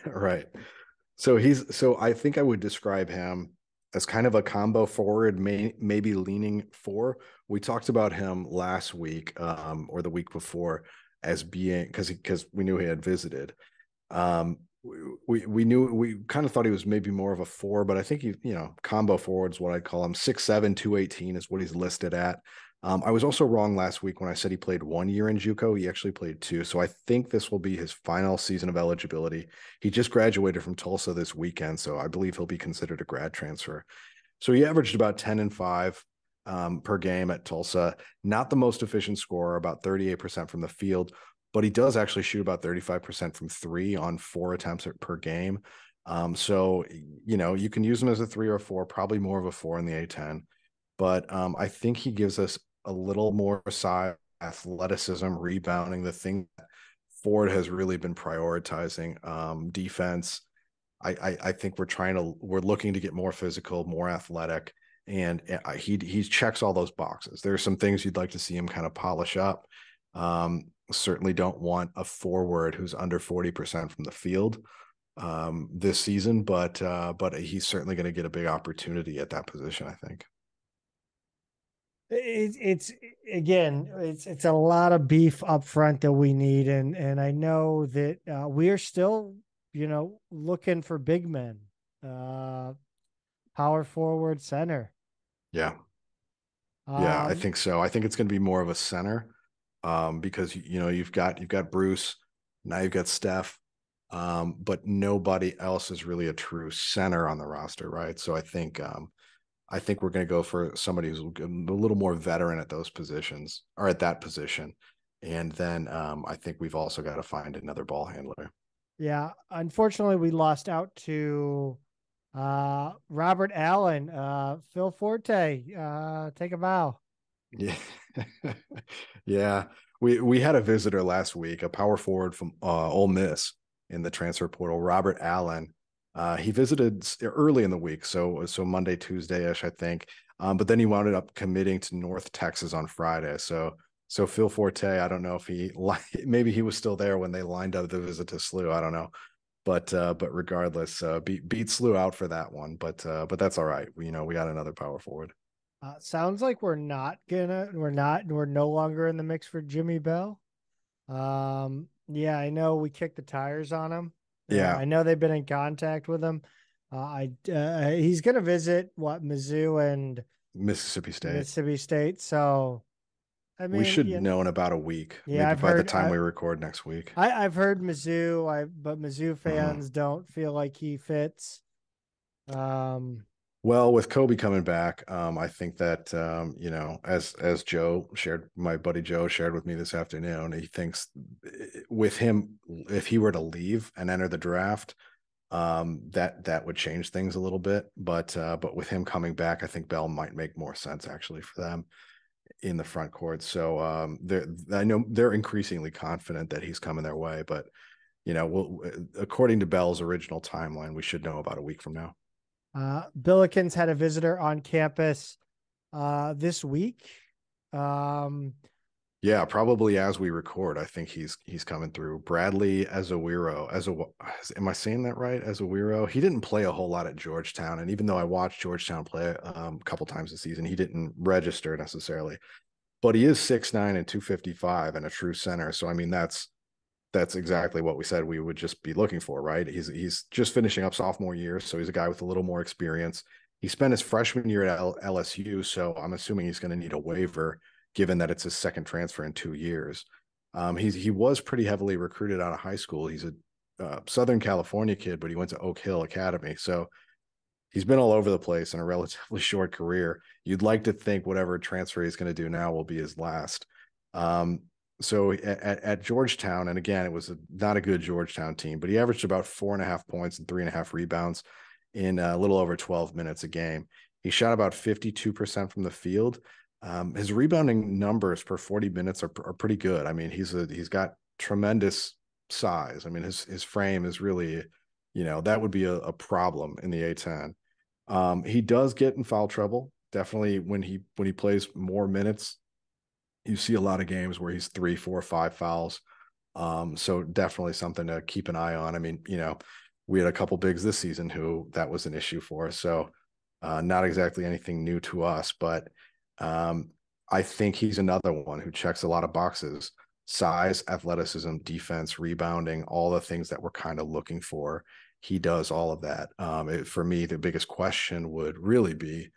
Right. So I think I would describe him as kind of a combo forward, maybe leaning four. We talked about him last week, or the week before, as being because we knew he had visited. We kind of thought he was maybe more of a four, but I think combo forward is what I'd call him. 6'7", 218 is what he's listed at. I was also wrong last week when I said he played 1 year in JUCO. He actually played 2. So I think this will be his final season of eligibility. He just graduated from Tulsa this weekend, so I believe he'll be considered a grad transfer. So he averaged about 10 and 5 per game at Tulsa. Not the most efficient scorer, about 38% from the field, but he does actually shoot about 35% from 3 on 4 attempts per game. So, you can use him as a 3 or 4, probably more of a 4 in the A10. But I think he gives us a little more size, athleticism, rebounding, the thing that Ford has really been prioritizing. Defense. I think we're looking to get more physical, more athletic, and he checks all those boxes. There are some things you'd like to see him kind of polish up. Certainly don't want a forward who's under 40% from the field this season, but he's certainly going to get a big opportunity at that position, I think. It's a lot of beef up front that we need, and I know that we are still looking for big men, power forward, center. Yeah, I think so. I think it's going to be more of a center, because you've got Bruce, now you've got Stef, but nobody else is really a true center on the roster, right? So I think we're going to go for somebody who's a little more veteran at those positions, or at that position. And then I think we've also got to find another ball handler. Yeah. Unfortunately, we lost out to Robert Allen. Phil Forte, take a bow. Yeah. Yeah. We had a visitor last week, a power forward from Ole Miss in the transfer portal, Robert Allen. He visited early in the week, so Monday, Tuesday-ish, I think. But then he wound up committing to North Texas on Friday. So Phil Forte, I don't know if maybe he was still there when they lined up the visit to SLU. I don't know, but regardless, beat SLU out for that one. But that's all right. We got another power forward. Sounds like we're no longer in the mix for Jimmy Bell. Yeah, I know we kicked the tires on him. Yeah, I know they've been in contact with him. He's going to visit Mizzou and Mississippi State. So, I mean, we should know in about a week. Yeah, maybe by the time we record next week. I've heard Mizzou, but Mizzou fans don't feel like he fits. Well, with Kobe coming back, I think that as my buddy Joe shared with me this afternoon, he thinks with him, if he were to leave and enter the draft, that would change things a little bit. But with him coming back, I think Bell might make more sense actually for them in the front court. So I know they're increasingly confident that he's coming their way, but according to Bell's original timeline, we should know about a week from now. Billikens had a visitor on campus this week. Yeah, probably as we record. I think he's coming through. Bradley Azawiro. Am I saying that right? Azawiro. He didn't play a whole lot at Georgetown, and even though I watched Georgetown play a couple times this season, he didn't register necessarily. But he is 6'9" and 255 and a true center. So I mean, that's exactly what we said we would just be looking for, right? He's just finishing up sophomore year, so he's a guy with a little more experience. He spent his freshman year at LSU, so I'm assuming he's going to need a waiver, given that it's his second transfer in 2 years. He was pretty heavily recruited out of high school. He's a Southern California kid, but he went to Oak Hill Academy, so he's been all over the place in a relatively short career. You'd like to think whatever transfer he's going to do now will be his last. So at Georgetown, and again, it was not a good Georgetown team, but he averaged about 4.5 points and 3.5 rebounds in a little over 12 minutes a game. He shot about 52% from the field. His rebounding numbers per 40 minutes are pretty good. I mean, he's got tremendous size. I mean, his frame is really, that would be a problem in the A10. He does get in foul trouble. Definitely when he plays more minutes, you see a lot of games where he's 3, 4, 5 fouls. So definitely something to keep an eye on. I mean, we had a couple bigs this season who that was an issue for. So not exactly anything new to us, but I think he's another one who checks a lot of boxes: size, athleticism, defense, rebounding, all the things that we're kind of looking for. He does all of that. For me, the biggest question would really be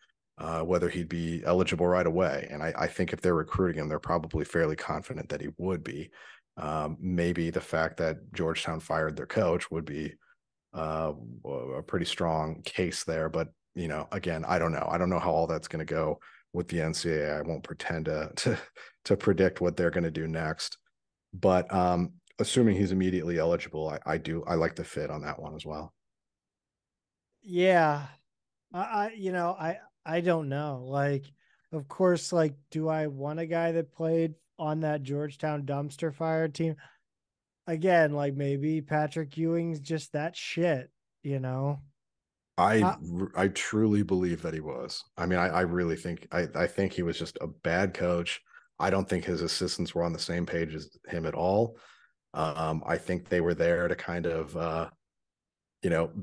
whether he'd be eligible right away. And I think if they're recruiting him, they're probably fairly confident that he would be. Maybe the fact that Georgetown fired their coach would be a pretty strong case there. But, again, I don't know. I don't know how all that's going to go with the NCAA. I won't pretend to predict what they're going to do next. But assuming he's immediately eligible, I like the fit on that one as well. Yeah. I don't know. Like, of course, like, do I want a guy that played on that Georgetown dumpster fire team? Again, like maybe Patrick Ewing's just that shit, I truly believe that he was. I mean, I really think I think he was just a bad coach. I don't think his assistants were on the same page as him at all. I think they were there to kind of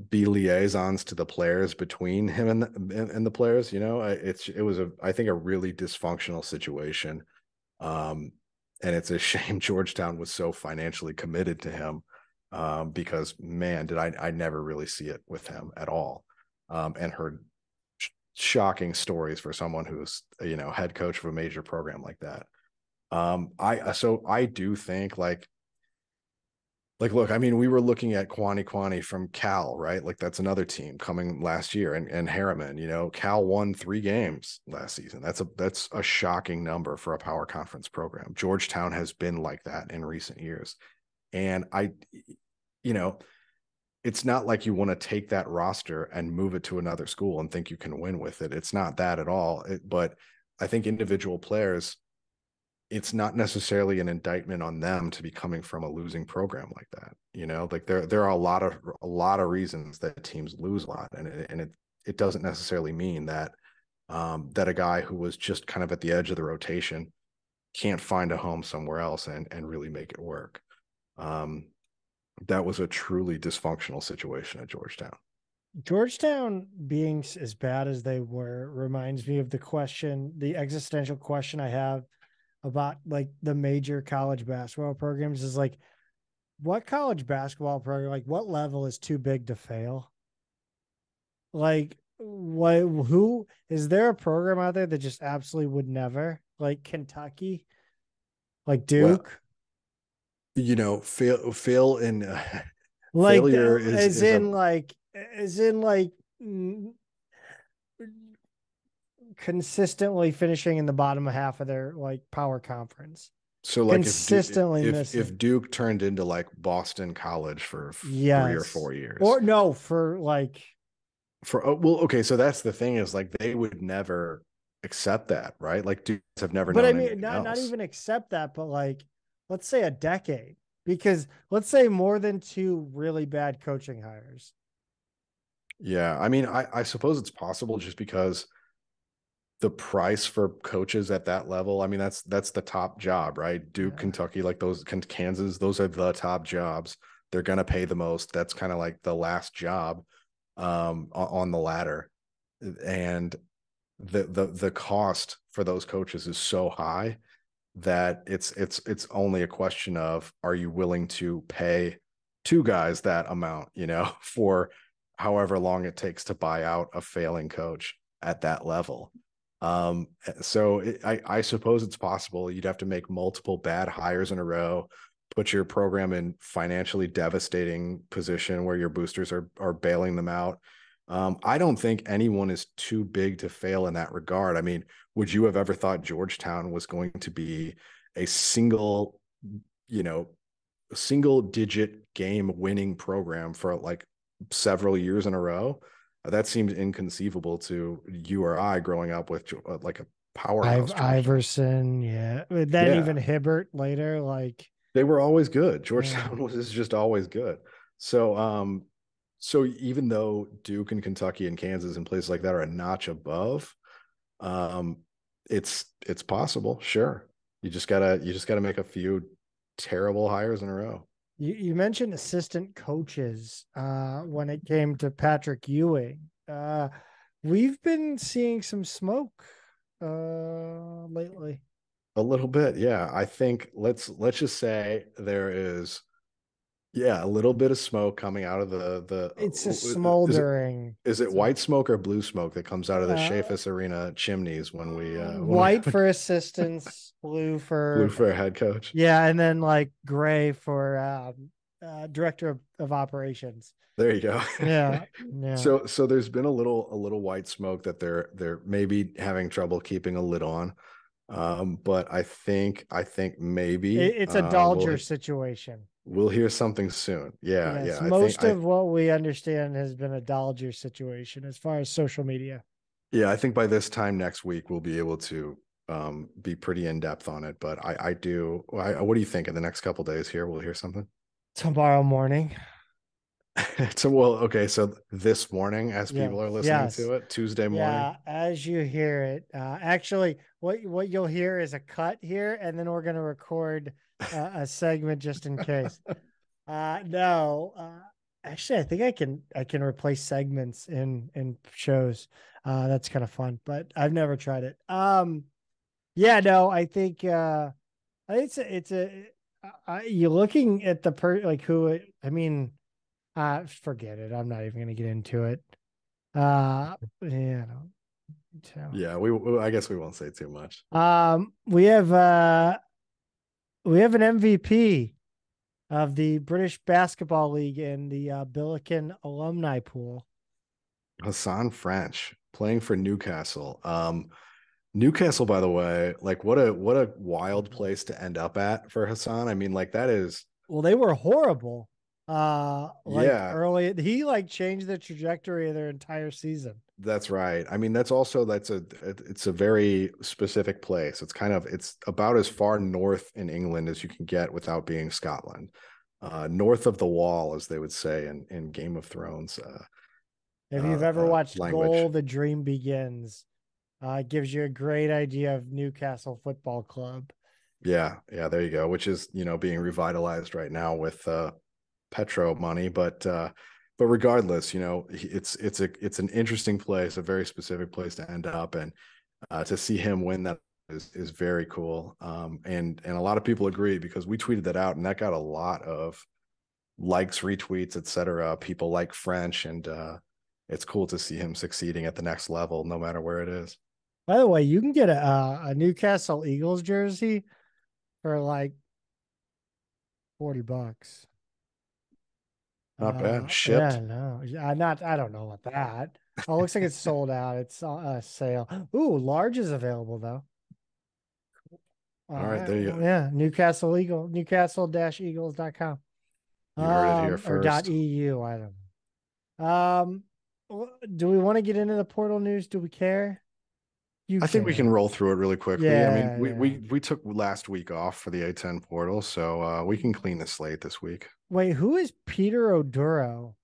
be liaisons to the players between him and the players. It was I think a really dysfunctional situation. And it's a shame Georgetown was so financially committed to him, because man, did I never really see it with him at all. And heard shocking stories for someone who's head coach of a major program like that. I do think like, look, I mean, we were looking at Kwani from Cal, right? Like that's another team coming last year, and Harriman, Cal won 3 games last season. That's a shocking number for a power conference program. Georgetown has been like that in recent years. And it's not like you want to take that roster and move it to another school and think you can win with it. It's not that at all. But I think individual players, it's not necessarily an indictment on them to be coming from a losing program like that. Like there are a lot of reasons that teams lose a lot, and it doesn't necessarily mean that that a guy who was just kind of at the edge of the rotation can't find a home somewhere else and really make it work. That was a truly dysfunctional situation at Georgetown. Georgetown being as bad as they were reminds me of the existential question I have about like the major college basketball programs is like, what college basketball program, like what level is too big to fail? Like who is there a program out there that just absolutely would never, like Kentucky, like Duke? Well, fail in like failure as in consistently finishing in the bottom half of their like power conference. So like if Duke turned into like Boston College for 3 or 4 years, or no, for okay, so that's the thing is like they would never accept that, right? Like Dukes have never. But I mean, not even accept that, but like let's say a decade, because let's say more than 2 really bad coaching hires. Yeah, I mean, I suppose it's possible just because the price for coaches at that level, I mean, that's the top job, right? Duke, yeah. Kentucky, like those, Kansas, those are the top jobs. They're going to pay the most. That's kind of like the last job on the ladder. And the cost for those coaches is so high that it's only a question of, are you willing to pay 2 guys that amount, for however long it takes to buy out a failing coach at that level. So I suppose it's possible. You'd have to make multiple bad hires in a row, put your program in financially devastating position where your boosters are bailing them out. I don't think anyone is too big to fail in that regard. I mean, would you have ever thought Georgetown was going to be a single digit game winning program for like several years in a row? That seems inconceivable to you or I growing up with like a powerhouse. Iverson, yeah. Then even Hibbert later, like they were always good. Georgetown was just always good. So So even though Duke and Kentucky and Kansas and places like that are a notch above, it's possible. Sure. You just gotta make a few terrible hires in a row. You mentioned assistant coaches when it came to Patrick Ewing. We've been seeing some smoke lately. A little bit, yeah. I think let's just say there is, a little bit of smoke coming out of the. It's a smoldering. Is it white smoke or blue smoke that comes out of the Chaffetz Arena chimneys when we white for assistants, blue for a head coach? Yeah, and then like gray for director of operations. There you go. Yeah. So there's been a little white smoke that they're maybe having trouble keeping a lid on. But I think maybe it's a Dalger situation. We'll hear something soon. Yeah. Yes, most of what we understand has been a Dalger situation as far as social media. Yeah, I think by this time next week we'll be able to be pretty in depth on it. But what do you think in the next couple of days here? We'll hear something tomorrow morning. So this morning, as people are listening to it, Tuesday morning. Yeah, as you hear it. Actually, what you'll hear is a cut here, and then we're going to record a segment just in case. Actually, I think I can replace segments in shows. That's kind of fun, but I've never tried it. I think it's you're looking at the forget it. I'm not even going to get into it. I guess we won't say too much. We have an MVP of the British Basketball League in the Billiken alumni pool. Hassan French playing for Newcastle. Newcastle, by the way, like what a wild place to end up at for Hassan. I mean, like that is. Well, they were horrible. Early, he changed the trajectory of their entire season. That's right. I mean, it's a very specific place. It's about as far north in England as you can get without being Scotland. North of the wall, as they would say in Game of Thrones. If you've ever watched Goal, The Dream Begins, it gives you a great idea of Newcastle Football Club. Yeah, there you go. Which is being revitalized right now with petro money, but regardless, it's an interesting place, a very specific place to end up, and to see him win that is very cool. And a lot of people agree because we tweeted that out and that got a lot of likes, retweets, etc. People like French, and it's cool to see him succeeding at the next level, no matter where it is. By the way, you can get a Newcastle Eagles jersey for $40. Not bad. Shipped. Yeah, no, I don't know about that. Oh, it looks like it's sold out. It's a sale. Ooh, large is available though. All right, there you go. Yeah, Newcastle-Eagles.com. You heard it here first. Or .eu, I don't know. Do we want to get into the portal news? Do we care? I think we can roll through it really quickly. Yeah, I mean, we took last week off for the A10 portal, so we can clean the slate this week. Wait, who is Peter Oduro?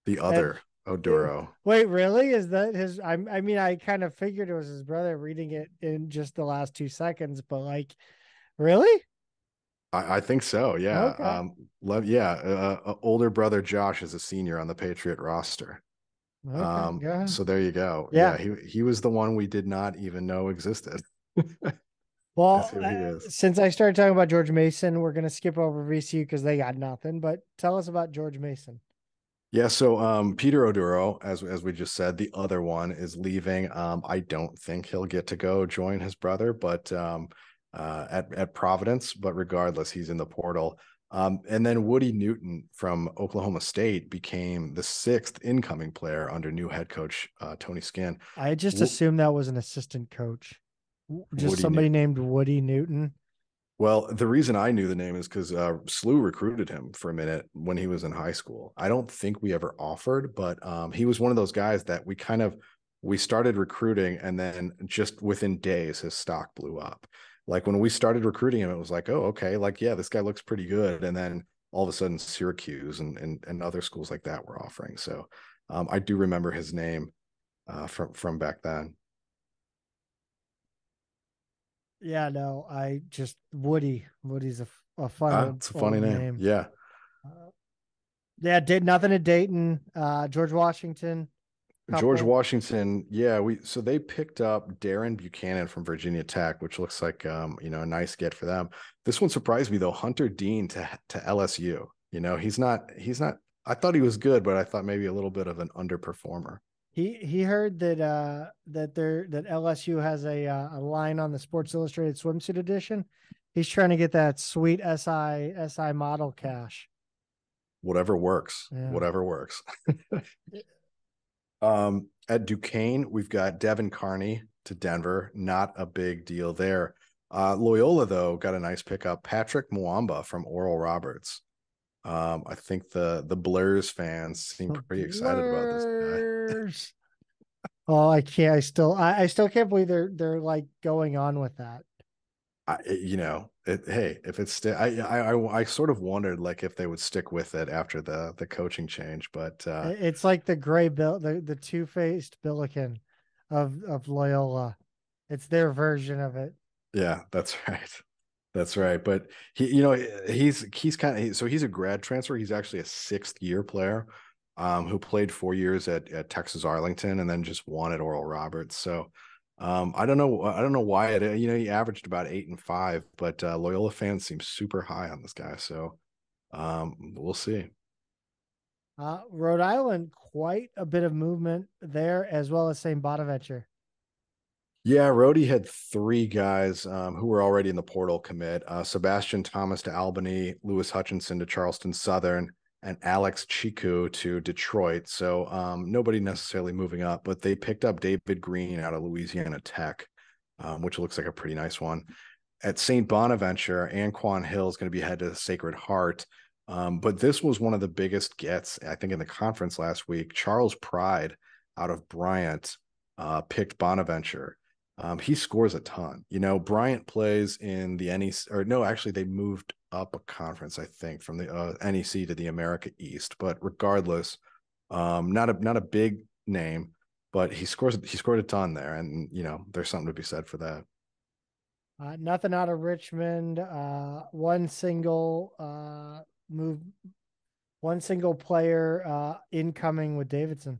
The other Oduro. Wait, really? Is that his? I mean, I kind of figured it was his brother reading it in just the last 2 seconds, but really? I think so. Yeah. Okay. Older brother Josh is a senior on the Patriot roster. Okay, so there you go. Yeah. He was the one we did not even know existed. Well, since I started talking about George Mason, we're going to skip over VCU because they got nothing, but tell us about George Mason. Yeah. So, Peter Oduro, as we just said, the other one is leaving. I don't think he'll get to go join his brother, but, at Providence, but regardless, he's in the portal. And then Woody Newton from Oklahoma State became the 6th incoming player under new head coach Tony Skinn. I just assumed that was an assistant coach, just Woody somebody named Woody Newton. Well, the reason I knew the name is because SLU recruited him for a minute when he was in high school. I don't think we ever offered, but he was one of those guys that we started recruiting, and then just within days his stock blew up. Like when we started recruiting him, it was like, oh, okay, this guy looks pretty good. And then all of a sudden Syracuse and other schools like that were offering. So I do remember his name from back then. Yeah, no, I just Woody. Woody's a fun It's a funny name. Yeah. Yeah, did nothing at Dayton. George Washington. George Washington, yeah, so they picked up Darren Buchanan from Virginia Tech, which looks like a nice get for them. This one surprised me though. Hunter Dean to LSU. He's not. I thought he was good, but I thought maybe a little bit of an underperformer. He heard that LSU has a line on the Sports Illustrated swimsuit edition. He's trying to get that sweet SI model cash. Whatever works. Yeah. Whatever works. At Duquesne, we've got Devin Carney to Denver. Not a big deal there. Loyola, though, got a nice pickup. Patrick Mwamba from Oral Roberts. I think the Blurs fans seem pretty excited about this guy. Oh, I can't. I still can't believe they're like going on with that. Hey, if it's I sort of wondered like if they would stick with it after the coaching change, but it's like the gray bill, the two-faced Billiken of Loyola. It's their version of it. Yeah, that's right. But he's he's a grad transfer. He's actually a 6th-year player who played 4 years at Texas Arlington and then just won at Oral Roberts. So I don't know why he averaged about 8 and 5, but Loyola fans seem super high on this guy. So we'll see. Rhode Island, quite a bit of movement there, as well as St. Bonaventure. Yeah, Rhodey had 3 guys who were already in the portal commit. Sebastian Thomas to Albany, Lewis Hutchinson to Charleston Southern, and Alex Chiku to Detroit. So nobody necessarily moving up, but they picked up David Green out of Louisiana Tech, which looks like a pretty nice one. At St. Bonaventure, Anquan Hill is going to be headed to Sacred Heart. But this was one of the biggest gets, I think, in the conference last week. Charles Pride out of Bryant picked Bonaventure. He scores a ton. Bryant plays in the NEC, or no, actually they moved up a conference, I think, from the NEC to the America East. But regardless, not a big name, but he scored a ton there, and there's something to be said for that. Nothing out of Richmond. One single player incoming with Davidson.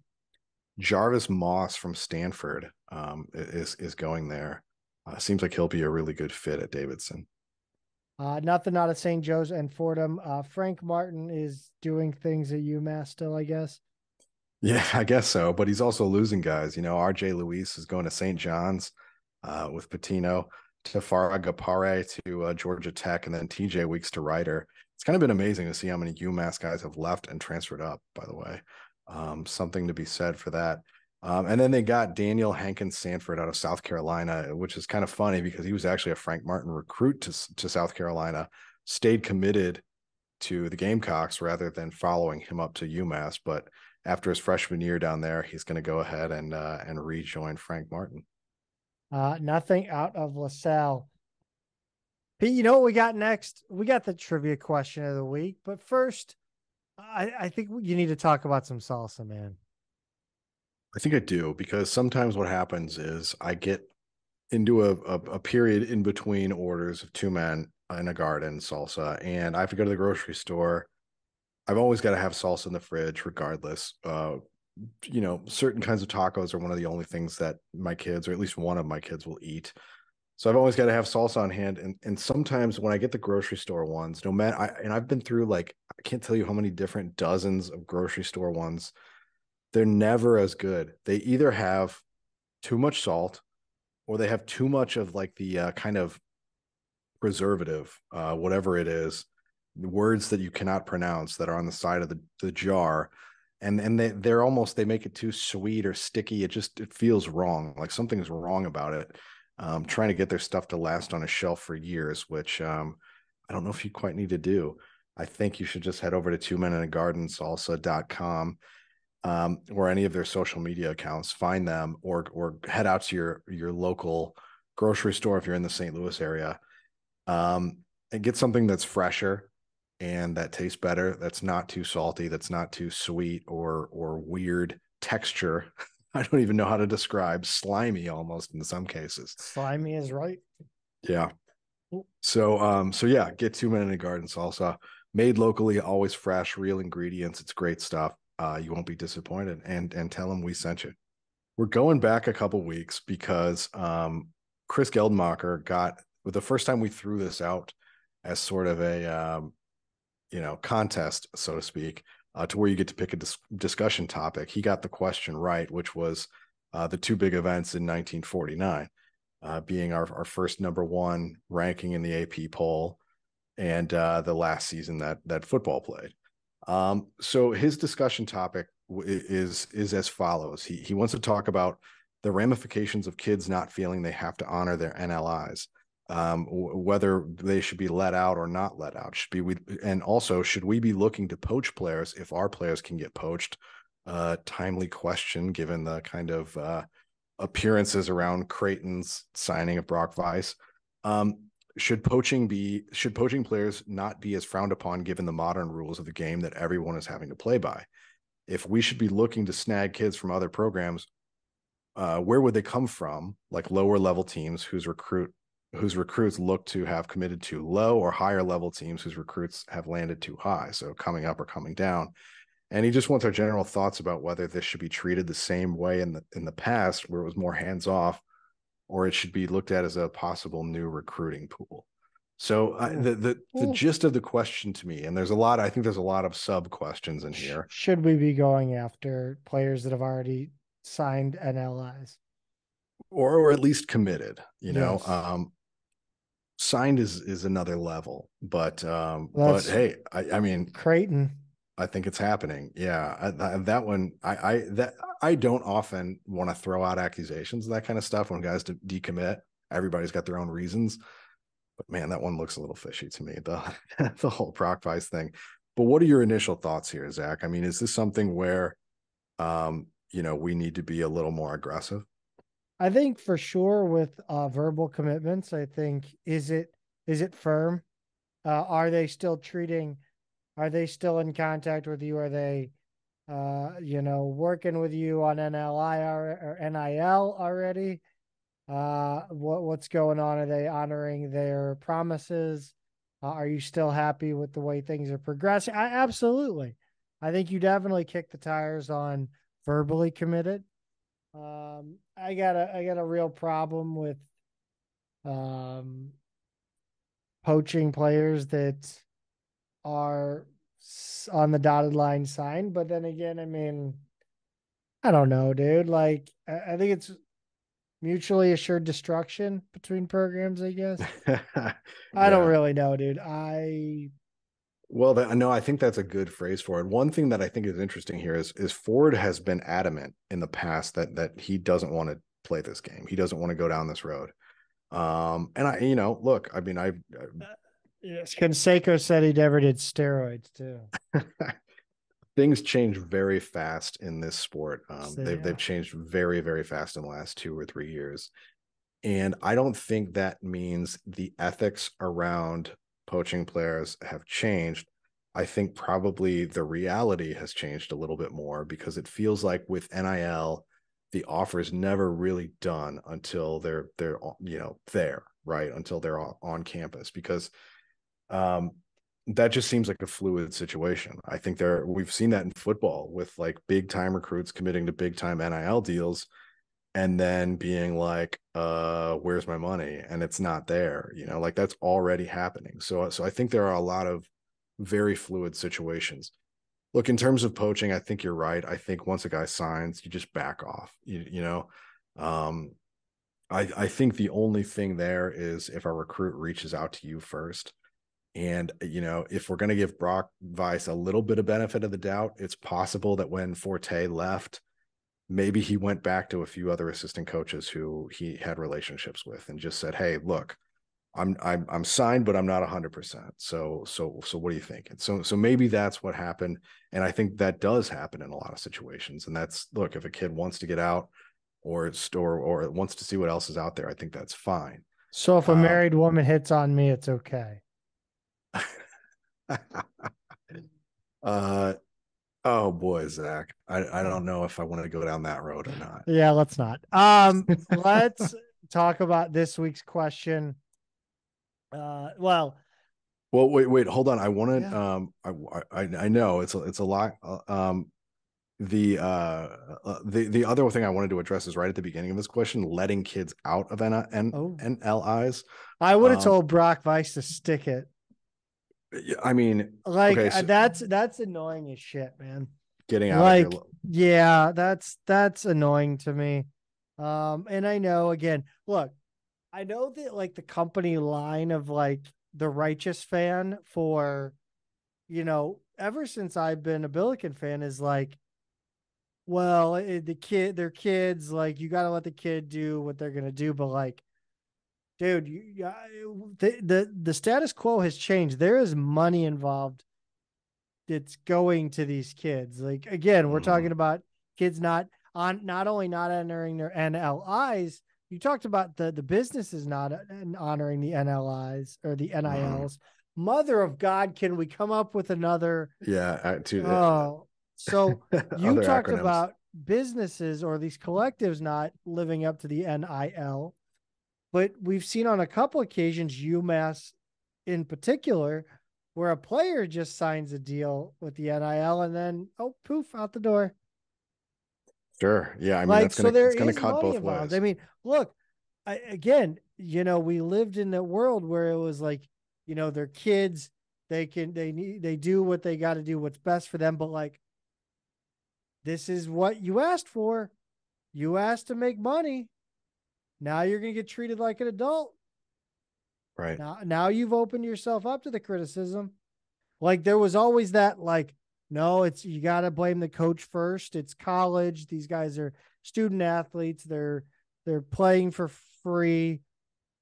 Jarvis Moss from Stanford is going there. Seems like he'll be a really good fit at Davidson. Nothing out of St. Joe's and Fordham. Frank Martin is doing things at UMass still, I guess. Yeah, I guess so. But he's also losing guys. RJ Luis is going to St. John's with Patino, Tafara Gapare to Georgia Tech, and then TJ Weeks to Ryder. It's kind of been amazing to see how many UMass guys have left and transferred up, by the way. Something to be said for that. And then they got Daniel Hankins Sanford out of South Carolina, which is kind of funny because he was actually a Frank Martin recruit to South Carolina, stayed committed to the Gamecocks rather than following him up to UMass. But after his freshman year down there, he's going to go ahead and rejoin Frank Martin. Nothing out of LaSalle. Pete, you know what we got next? We got the trivia question of the week. But first, I think you need to talk about some salsa, man. I think I do, because sometimes what happens is I get into a period in between orders of 2 men in a garden salsa, and I have to go to the grocery store. I've always got to have salsa in the fridge regardless. Certain kinds of tacos are one of the only things that my kids, or at least one of my kids, will eat. So I've always got to have salsa on hand. And sometimes when I get the grocery store ones, I've been through I can't tell you how many different dozens of grocery store ones. They're never as good. They either have too much salt or they have too much of the kind of preservative, whatever it is, words that you cannot pronounce that are on the side of the jar. And they make it too sweet or sticky. It feels wrong. Like something's wrong about it. Trying to get their stuff to last on a shelf for years, which I don't know if you quite need to do. I think you should just head over to 2meninagardenssalsa.com or any of their social media accounts, find them, or head out to your local grocery store if you're in the St. Louis area, and get something that's fresher. and that tastes better. That's not too salty. That's not too sweet or weird texture. I don't even know how to describe. Slimy almost in some cases. Slimy is right. Yeah. So yeah, get 2 minute in garden salsa, made locally, always fresh, real ingredients. It's great stuff. You won't be disappointed, and tell them we sent you. We're going back a couple weeks because Chris Geldenmacher got the first time we threw this out as sort of a contest, so to speak, to where you get to pick a discussion topic. He got the question right, which was the two big events in 1949, being our first number one ranking in the AP poll, and the last season that football played. So his discussion topic is as follows. He wants to talk about the ramifications of kids not feeling they have to honor their NLIs, whether they should be let out or not let out. And also, should we be looking to poach players if our players can get poached? Timely question, given the kind of appearances around Creighton's signing of Brock Weiss. Should poaching players not be as frowned upon given the modern rules of the game that everyone is having to play by? If we should be looking to snag kids from other programs, where would they come from? Like lower level teams whose recruits look to have committed too low, or higher level teams whose recruits have landed too high, so coming up or coming down. And he just wants our general thoughts about whether this should be treated the same way in the past, where it was more hands off, or it should be looked at as a possible new recruiting pool. So the gist of the question to me, and I think there's a lot of sub questions in here. Should we be going after players that have already signed NLIs? Or at least committed, Yes. Signed is another level, but hey, I mean, Creighton, I think it's happening. Yeah. That one, I don't often want to throw out accusations of that kind of stuff when guys decommit. Everybody's got their own reasons, but man, that one looks a little fishy to me, the whole Brock Weiss thing. But what are your initial thoughts here, Zach? I mean, is this something where, we need to be a little more aggressive? I think for sure with verbal commitments, I think, is it firm? Are they still in contact with you? Are they, working with you on NLI or NIL already? What's going on? Are they honoring their promises? Are you still happy with the way things are progressing? Absolutely. I think you definitely kick the tires on verbally committed. I got a real problem with poaching players that are on the dotted line signed. But then again, I mean, I don't know, dude. Like, I think it's mutually assured destruction between programs, I guess. I don't really know, dude. No, I think that's a good phrase for it. One thing that I think is interesting here is Ford has been adamant in the past that he doesn't want to play this game. He doesn't want to go down this road. And look, I mean, yes, Canseco said he never did steroids too. Things change very fast in this sport. They've changed very, very fast in the last 2 or 3 years. And I don't think that means the ethics around poaching players have changed. I think probably the reality has changed a little bit more, because it feels like with NIL, the offer is never really done until they're there, right? Until they're on campus, because that just seems like a fluid situation. I think we've seen that in football with like big time recruits committing to big time NIL deals and then being like, where's my money? And it's not there, like that's already happening. So I think there are a lot of very fluid situations. Look, in terms of poaching, I think you're right. I think once a guy signs, you just back off, I think the only thing there is if a recruit reaches out to you first. And, if we're going to give Brock Weiss a little bit of benefit of the doubt, it's possible that when Forte left, maybe he went back to a few other assistant coaches who he had relationships with and just said, hey, look, I'm signed, but I'm not 100%. So what do you think? And so maybe that's what happened. And I think that does happen in a lot of situations. And that's, look, if a kid wants to get out or wants to see what else is out there, I think that's fine. So if a married woman hits on me, it's okay. uh, oh boy, Zach. I don't know if I want to go down that road or not. Yeah, let's not. Let's talk about this week's question. Well, wait, hold on. I want to. Yeah. I know it's a lot. The other thing I wanted to address is right at the beginning of this question, letting kids out of NLIs. I would have told Brock Weiss to stick it. I mean, like, okay, so that's annoying as shit, man. getting out of here. Yeah, that's annoying to me. And I know, again, look, I know that like the company line of like the righteous fan for, ever since I've been a Billiken fan is like, well, they're kids, like you got to let the kid do what they're going to do. But like, dude, the status quo has changed. There is money involved that's going to these kids. Like, again, we're talking about kids not only not entering their NLIs. You talked about the businesses not honoring the NLIs or the NILs. Mother of God, can we come up with another? Yeah. So you talked acronyms about businesses or these collectives not living up to the NIL, but we've seen on a couple occasions, UMass in particular, where a player just signs a deal with the NIL and then, poof, out the door. Sure. Yeah. I mean, like, it's gonna cut both involved. ways. I mean, look, again, we lived in a world where it was like, they're kids, they do what they got to do, what's best for them. But like, this is what you asked for. You asked to make money. Now you're going to get treated like an adult. Right. Now you've opened yourself up to the criticism. Like, there was always that, like, no, you got to blame the coach first. It's college. These guys are student athletes. They're playing for free,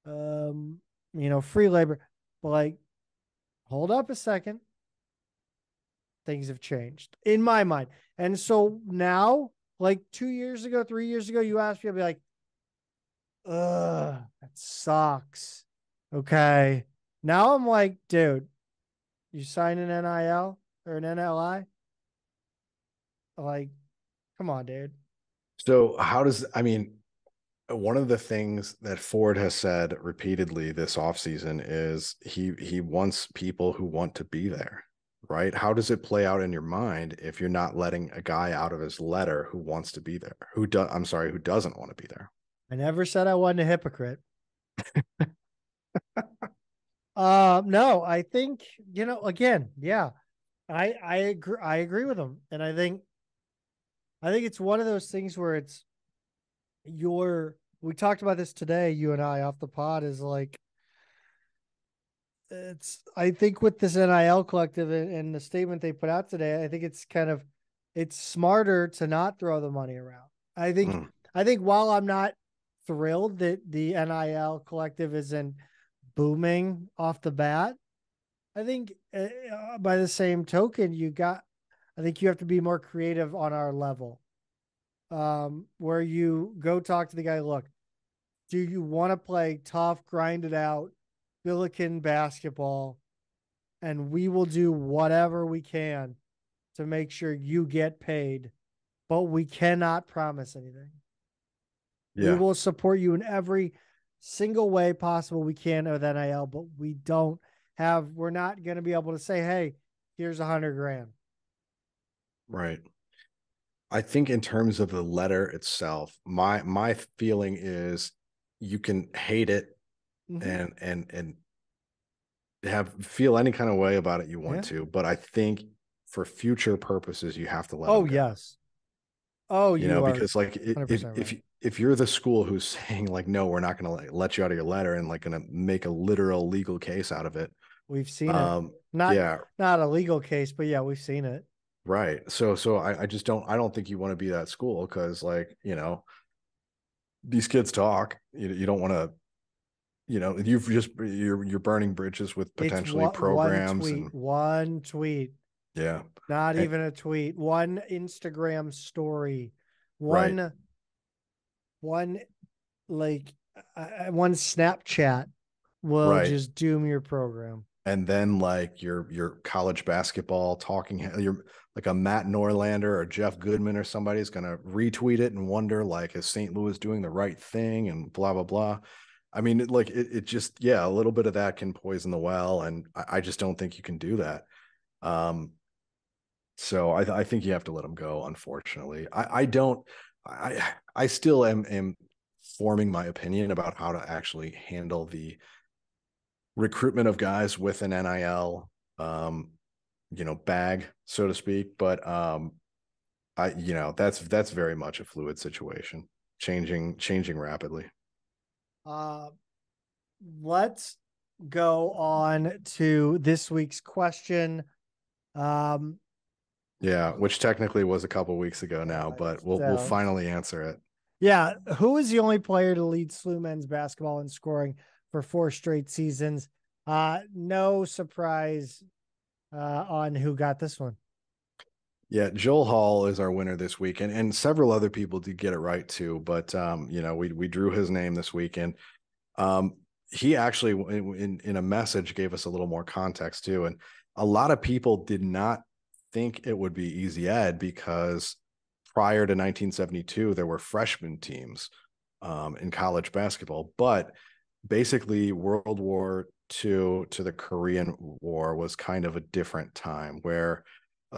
free labor. But like, hold up a second. Things have changed in my mind. And so now, like 2 years ago, 3 years ago, you asked me, I'd be like, ugh, that sucks. Okay. Now I'm like, dude, you sign an NIL or an NLI? Like, come on, dude. So one of the things that Ford has said repeatedly this offseason is he wants people who want to be there, right? How does it play out in your mind if you're not letting a guy out of his letter who wants to be there, who doesn't want to be there? I never said I wasn't a hypocrite. No, I think, again, yeah, I agree with him. And I think it's one of those things where we talked about this today, you and I off the pod, is like, I think with this NIL collective and the statement they put out today, I think it's smarter to not throw the money around. I think while I'm not thrilled that the NIL collective isn't booming off the bat, I think by the same token, I think you have to be more creative on our level. Where you go talk to the guy, look, do you want to play tough, grinded out Billiken basketball? And we will do whatever we can to make sure you get paid, but we cannot promise anything. Yeah. We will support you in every single way possible we can with NIL, but we're not going to be able to say, hey, here's $100,000. Right. I think in terms of the letter itself, my feeling is you can hate it and feel any kind of way about it you want to, but I think for future purposes, you have to let them go. Yes. Oh, because like if you're the school who's saying like, no, we're not going to let you out of your letter and like going to make a literal legal case out of it. We've seen it. Not a legal case, but yeah, we've seen it. Right. So I just don't think you want to be that school because like, these kids talk, you don't want to, you're burning bridges with potentially programs. One tweet. Yeah. Not even a tweet. One Instagram story. One Snapchat will just doom your program. and then like your college basketball talking, you're like a Matt Norlander or Jeff Goodman or somebody is going to retweet it and wonder like, is St. Louis doing the right thing and blah, blah, blah. I mean, it just, yeah, a little bit of that can poison the well. And I just don't think you can do that. So I think you have to let him go. Unfortunately, I still am forming my opinion about how to actually handle the recruitment of guys with an NIL, bag, so to speak. But that's very much a fluid situation, changing rapidly. Let's go on to this week's question. Yeah, which technically was a couple weeks ago now, but we'll finally answer it. Yeah, who is the only player to lead SLU men's basketball in scoring for 4 straight seasons? No surprise on who got this one. Yeah, Joel Hall is our winner this week, and several other people did get it right too. But we drew his name this week, and he actually in a message gave us a little more context too. And a lot of people did not think it would be Easy Ed because prior to 1972 there were freshman teams in college basketball, but basically World War II to the Korean War was kind of a different time where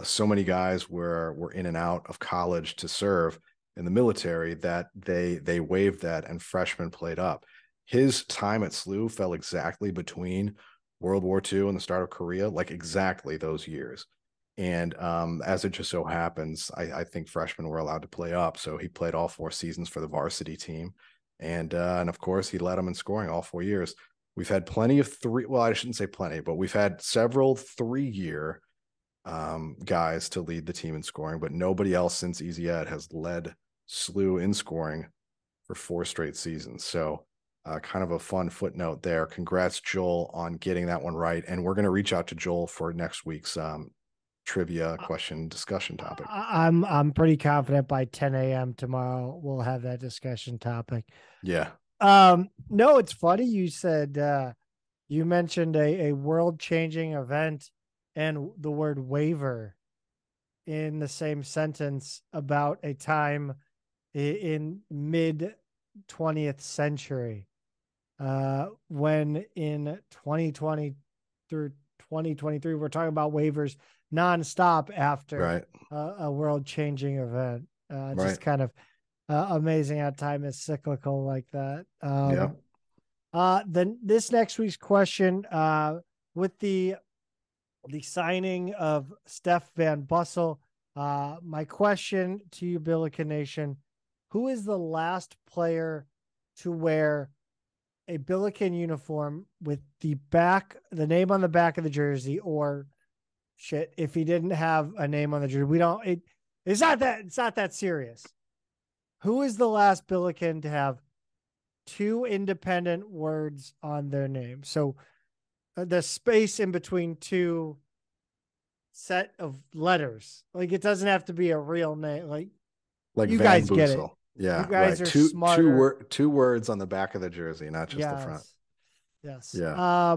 so many guys were in and out of college to serve in the military that they waived that and freshmen played up. His time at SLU fell exactly between World War II and the start of Korea, like exactly those years. And as it just so happens, I think freshmen were allowed to play up. So he played all 4 seasons for the varsity team. And of course, he led them in scoring all 4 years. We've had plenty of I shouldn't say plenty, but we've had several 3-year guys to lead the team in scoring, but nobody else since Easy Ed has led SLU in scoring for 4 straight seasons. So kind of a fun footnote there. Congrats, Joel, on getting that one right. And we're going to reach out to Joel for next week's trivia question discussion topic. I'm pretty confident by 10 a.m. tomorrow we'll have that discussion topic. Yeah. No, it's funny you said you mentioned a world-changing event and the word waiver in the same sentence about a time in mid 20th century when in 2020 through 2023 we're talking about waivers nonstop after a world-changing event. Just kind of amazing how time is cyclical like that. Then this next week's question, with the signing of Stef Van Bussel, my question to you, Billiken Nation, who is the last player to wear a Billiken uniform with the name on the back of the jersey, or shit, if he didn't have a name on the jersey, it's not that serious. Who is the last Billiken to have 2 independent words on their name? So the space in between 2 set of letters, like it doesn't have to be a real name. Like you Van guys Bussel. get it. Yeah, you guys are smarter. 2 words on the back of the jersey, not just the front. Yes. Yeah.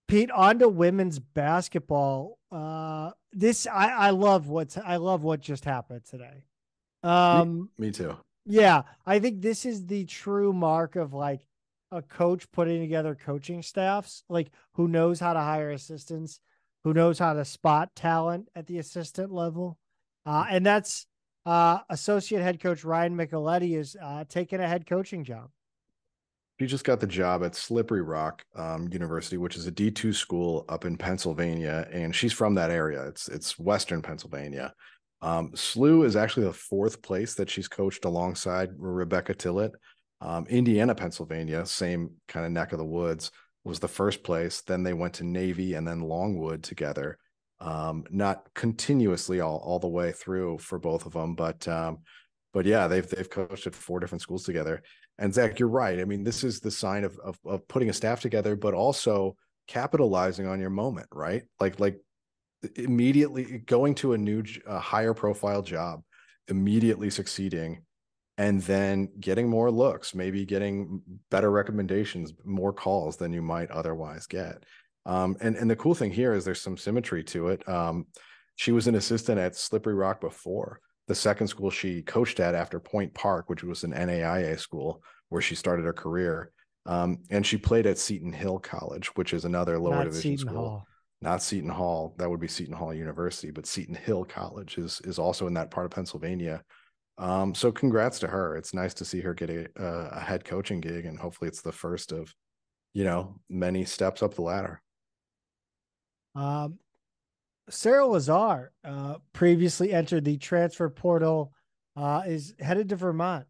Pete, on to women's basketball. I love what just happened today. Me too. Yeah, I think this is the true mark of like a coach putting together coaching staffs, like who knows how to hire assistants, who knows how to spot talent at the assistant level. And that's associate head coach Ryen Micaletti is taking a head coaching job. She just got the job at Slippery Rock University, which is a D2 school up in Pennsylvania, and she's from that area. It's Western Pennsylvania. SLU is actually the 4th place that she's coached alongside Rebecca Tillett. Indiana, Pennsylvania, same kind of neck of the woods, was the 1st place. Then they went to Navy and then Longwood together. Not continuously all the way through for both of them, but yeah, they've coached at 4 different schools together. And Zach, you're right. I mean, this is the sign of putting a staff together, but also capitalizing on your moment, right? Like immediately going to a new higher profile job, immediately succeeding, and then getting more looks, maybe getting better recommendations, more calls than you might otherwise get. And the cool thing here is there's some symmetry to it. She was an assistant at Slippery Rock before. The second school she coached at after Point Park, which was an NAIA school where she started her career. And she played at Seton Hill College, which is another lower division Seton school. Hall. Not Seton Hall. That would be Seton Hall University, but Seton Hill College is also in that part of Pennsylvania. So congrats to her. It's nice to see her get a head coaching gig, and hopefully it's the first of, many steps up the ladder. Sarah Lazar, previously entered the transfer portal, is headed to Vermont.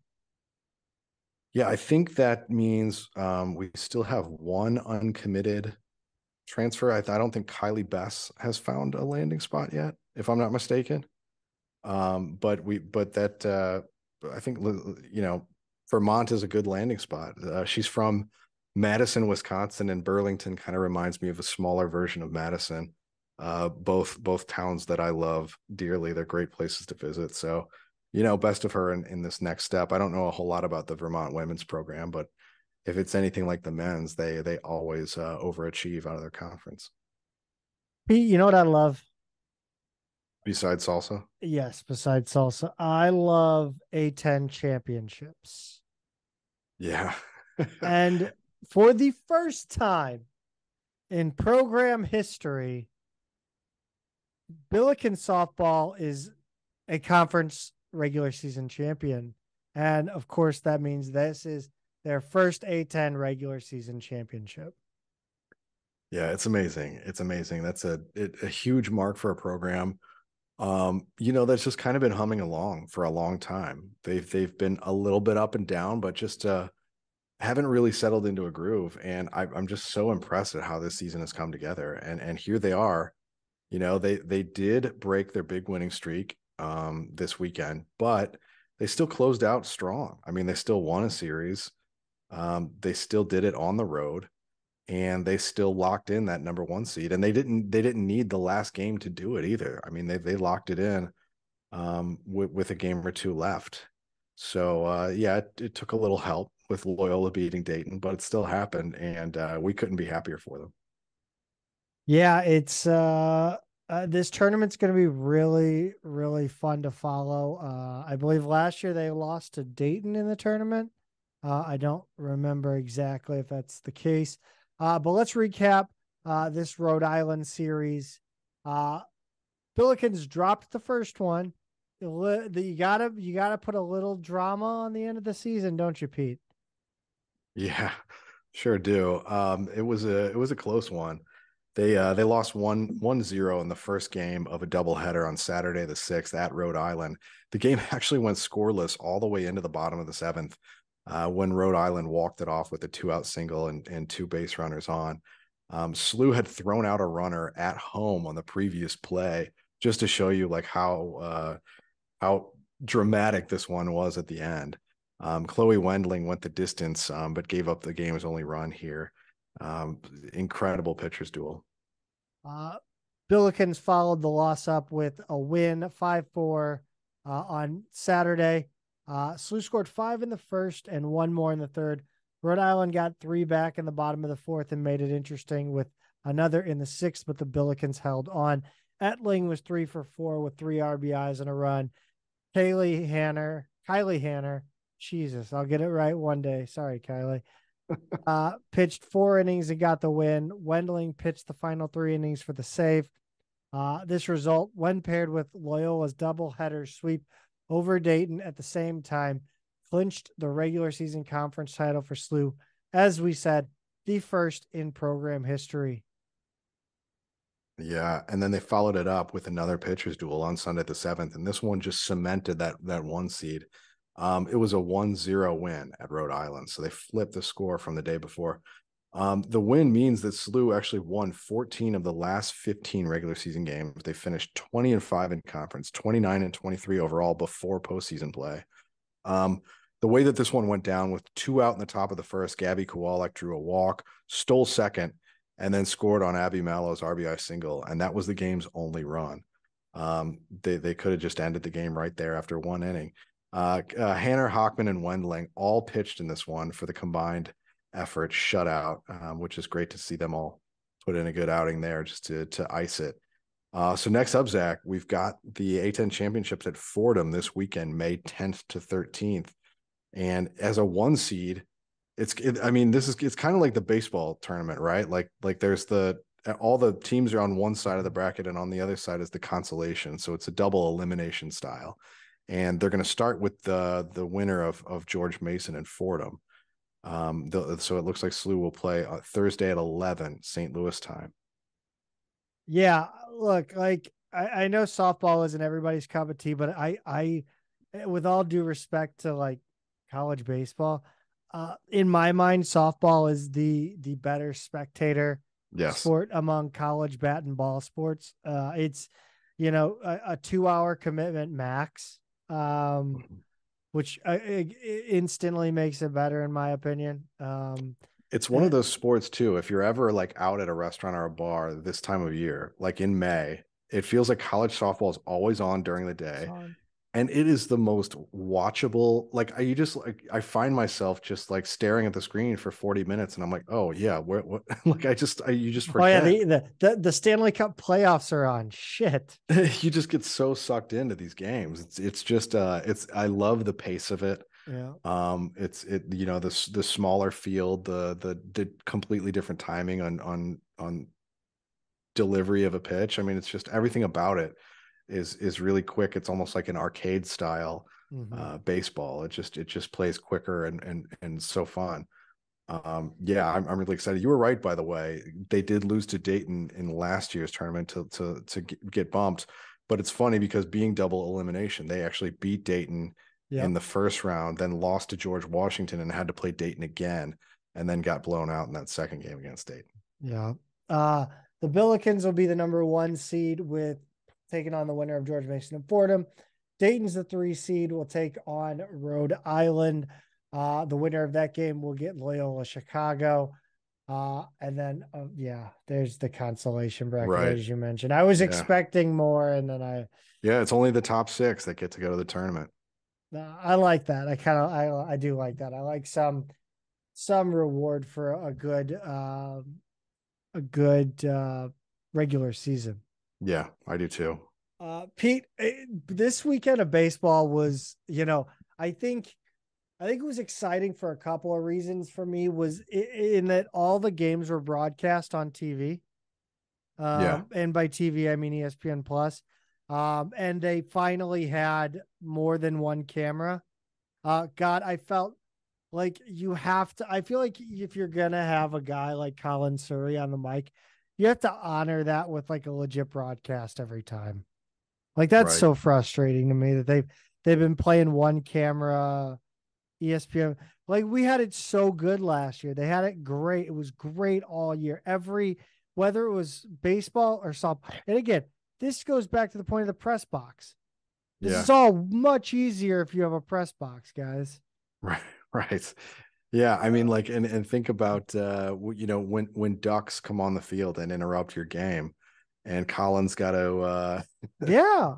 Yeah, I think that means we still have one uncommitted transfer. I don't think Kylie Bess has found a landing spot yet, if I'm not mistaken. But I think, Vermont is a good landing spot. She's from Madison, Wisconsin, and Burlington kind of reminds me of a smaller version of Madison. Both towns that I love dearly. They're great places to visit. So, best of her in this next step. I don't know a whole lot about the Vermont women's program, but if it's anything like the men's, they always overachieve out of their conference. Pete, you know what I love? Besides salsa? Yes, besides salsa. I love A10 championships. Yeah. And for the first time in program history, Billiken softball is a conference regular season champion. And of course, that means this is their first A10 regular season championship. Yeah, it's amazing. It's amazing. That's a huge mark for a program. That's just kind of been humming along for a long time. They've been a little bit up and down, but just haven't really settled into a groove. And I'm just so impressed at how this season has come together. And here they are. They did break their big winning streak this weekend, but they still closed out strong. I mean, they still won a series. They still did it on the road, and they still locked in that number one seed. And they didn't need the last game to do it either. I mean, they locked it in with a game or two left. So it took a little help with Loyola beating Dayton, but it still happened, and we couldn't be happier for them. Yeah, it's this tournament's going to be really, really fun to follow. I believe last year they lost to Dayton in the tournament. I don't remember exactly if that's the case. But let's recap this Rhode Island series. Billikens dropped the first one. You gotta put a little drama on the end of the season, don't you, Pete? Yeah, sure do. It was a close one. They lost 1-0 in the first game of a doubleheader on Saturday the 6th at Rhode Island. The game actually went scoreless all the way into the bottom of the 7th when Rhode Island walked it off with a 2-out single and 2 base runners on. SLU had thrown out a runner at home on the previous play just to show you like how dramatic this one was at the end. Chloe Wendling went the distance, but gave up the game's only run here. Incredible pitchers duel. Billikens followed the loss up with a win 5-4 on Saturday. SLU scored 5 in the first and 1 more in the third. Rhode Island got 3 back in the bottom of the 4th and made it interesting with another in the 6th, but the Billikens held on. Etling was 3 for 4 with 3 RBIs and a run. Kylie Hanner, Jesus, I'll get it right one day. Sorry, Kylie. Pitched 4 innings and got the win. Wendling pitched the final 3 innings for the save. This result, when paired with Loyola's doubleheader sweep over Dayton at the same time, clinched the regular season conference title for SLU. As we said, the first in program history. Yeah, and then they followed it up with another pitchers duel on Sunday the 7th, and this one just cemented that 1 seed. It was a 1-0 win at Rhode Island, so they flipped the score from the day before. The win means that SLU actually won 14 of the last 15 regular season games. They finished 20-5 in conference, 29-23 overall before postseason play. The way that this one went down with 2 out in the top of the first, Gabby Kowalik drew a walk, stole second, and then scored on Abby Mallow's RBI single, and that was the game's only run. They could have just ended the game right there after 1 inning. Hanner, Hockman, and Wendling all pitched in this one for the combined effort shutout, which is great to see them all put in a good outing there just to ice it. So next up, Zach, we've got the A10 championships at Fordham this weekend, May 10th to 13th. And as a 1 seed, it's kind of like the baseball tournament, right? Like there's all the teams are on one side of the bracket and on the other side is the consolation. So it's a double elimination style. And they're going to start with the winner of George Mason and Fordham. So it looks like SLU will play Thursday at 11 St. Louis time. Yeah, look, like I know softball isn't everybody's cup of tea, but I with all due respect to like college baseball, in my mind, softball is the better spectator sport among college bat and ball sports. It's a 2-hour commitment max, which instantly makes it better in my opinion. It's one of those sports too. If you're ever like out at a restaurant or a bar this time of year, like in May, it feels like college softball is always on during the day. And it is the most watchable. Like I find myself just like staring at the screen for 40 minutes and I'm like, oh yeah, what like you just forget. Oh yeah, the Stanley Cup playoffs are on. Shit. You just get so sucked into these games. It's just I love the pace of it. Yeah. The smaller field, the completely different timing on delivery of a pitch. I mean, it's just everything about it is really quick. It's almost like an arcade style baseball. It just plays quicker and so fun. I'm really excited. You were right, by the way. They did lose to Dayton in last year's tournament to get bumped, but it's funny because being double elimination, they actually beat Dayton in the first round, then lost to George Washington and had to play Dayton again, and then got blown out in that second game against Dayton. Yeah. The Billikens will be the number 1 seed with taking on the winner of George Mason and Fordham. Dayton's the 3 seed, will take on Rhode Island. The winner of that game will get Loyola Chicago. And then, there's the consolation bracket, as you mentioned. I was expecting more, and then it's only the top 6 that get to go to the tournament. I like that. I do like that. I like some reward for a good regular season. Yeah, I do too. Pete, this weekend of baseball was, I think it was exciting for a couple of reasons for me. Was in that all the games were broadcast on TV. And by TV, I mean ESPN Plus. And they finally had more than one camera. God, I felt like I feel like if you're going to have a guy like Colin Surrey on the mic, you have to honor that with like a legit broadcast every time. Like that's so frustrating to me that they've been playing one camera ESPN. Like we had it so good last year. They had it great. It was great all year. Whether it was baseball or softball. And again, this goes back to the point of the press box. This is all much easier if you have a press box, guys. Right. Yeah. I mean, like, and think about, when ducks come on the field and interrupt your game and Colin's got to,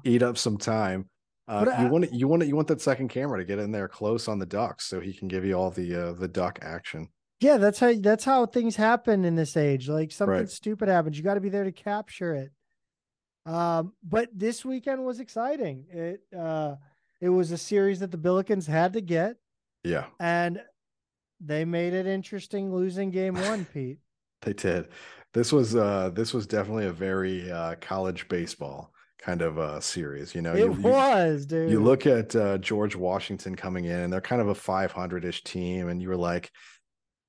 eat up some time. You want that second camera to get in there close on the ducks so he can give you all the duck action. Yeah. That's how things happen in this age. Like something stupid happens. You got to be there to capture it. But this weekend was exciting. It was a series that the Billikens had to get. Yeah. And they made it interesting losing game 1, Pete. They did. This was definitely a very college baseball kind of series. It was, dude. You look at George Washington coming in, and they're kind of a 500-ish team, and you were like,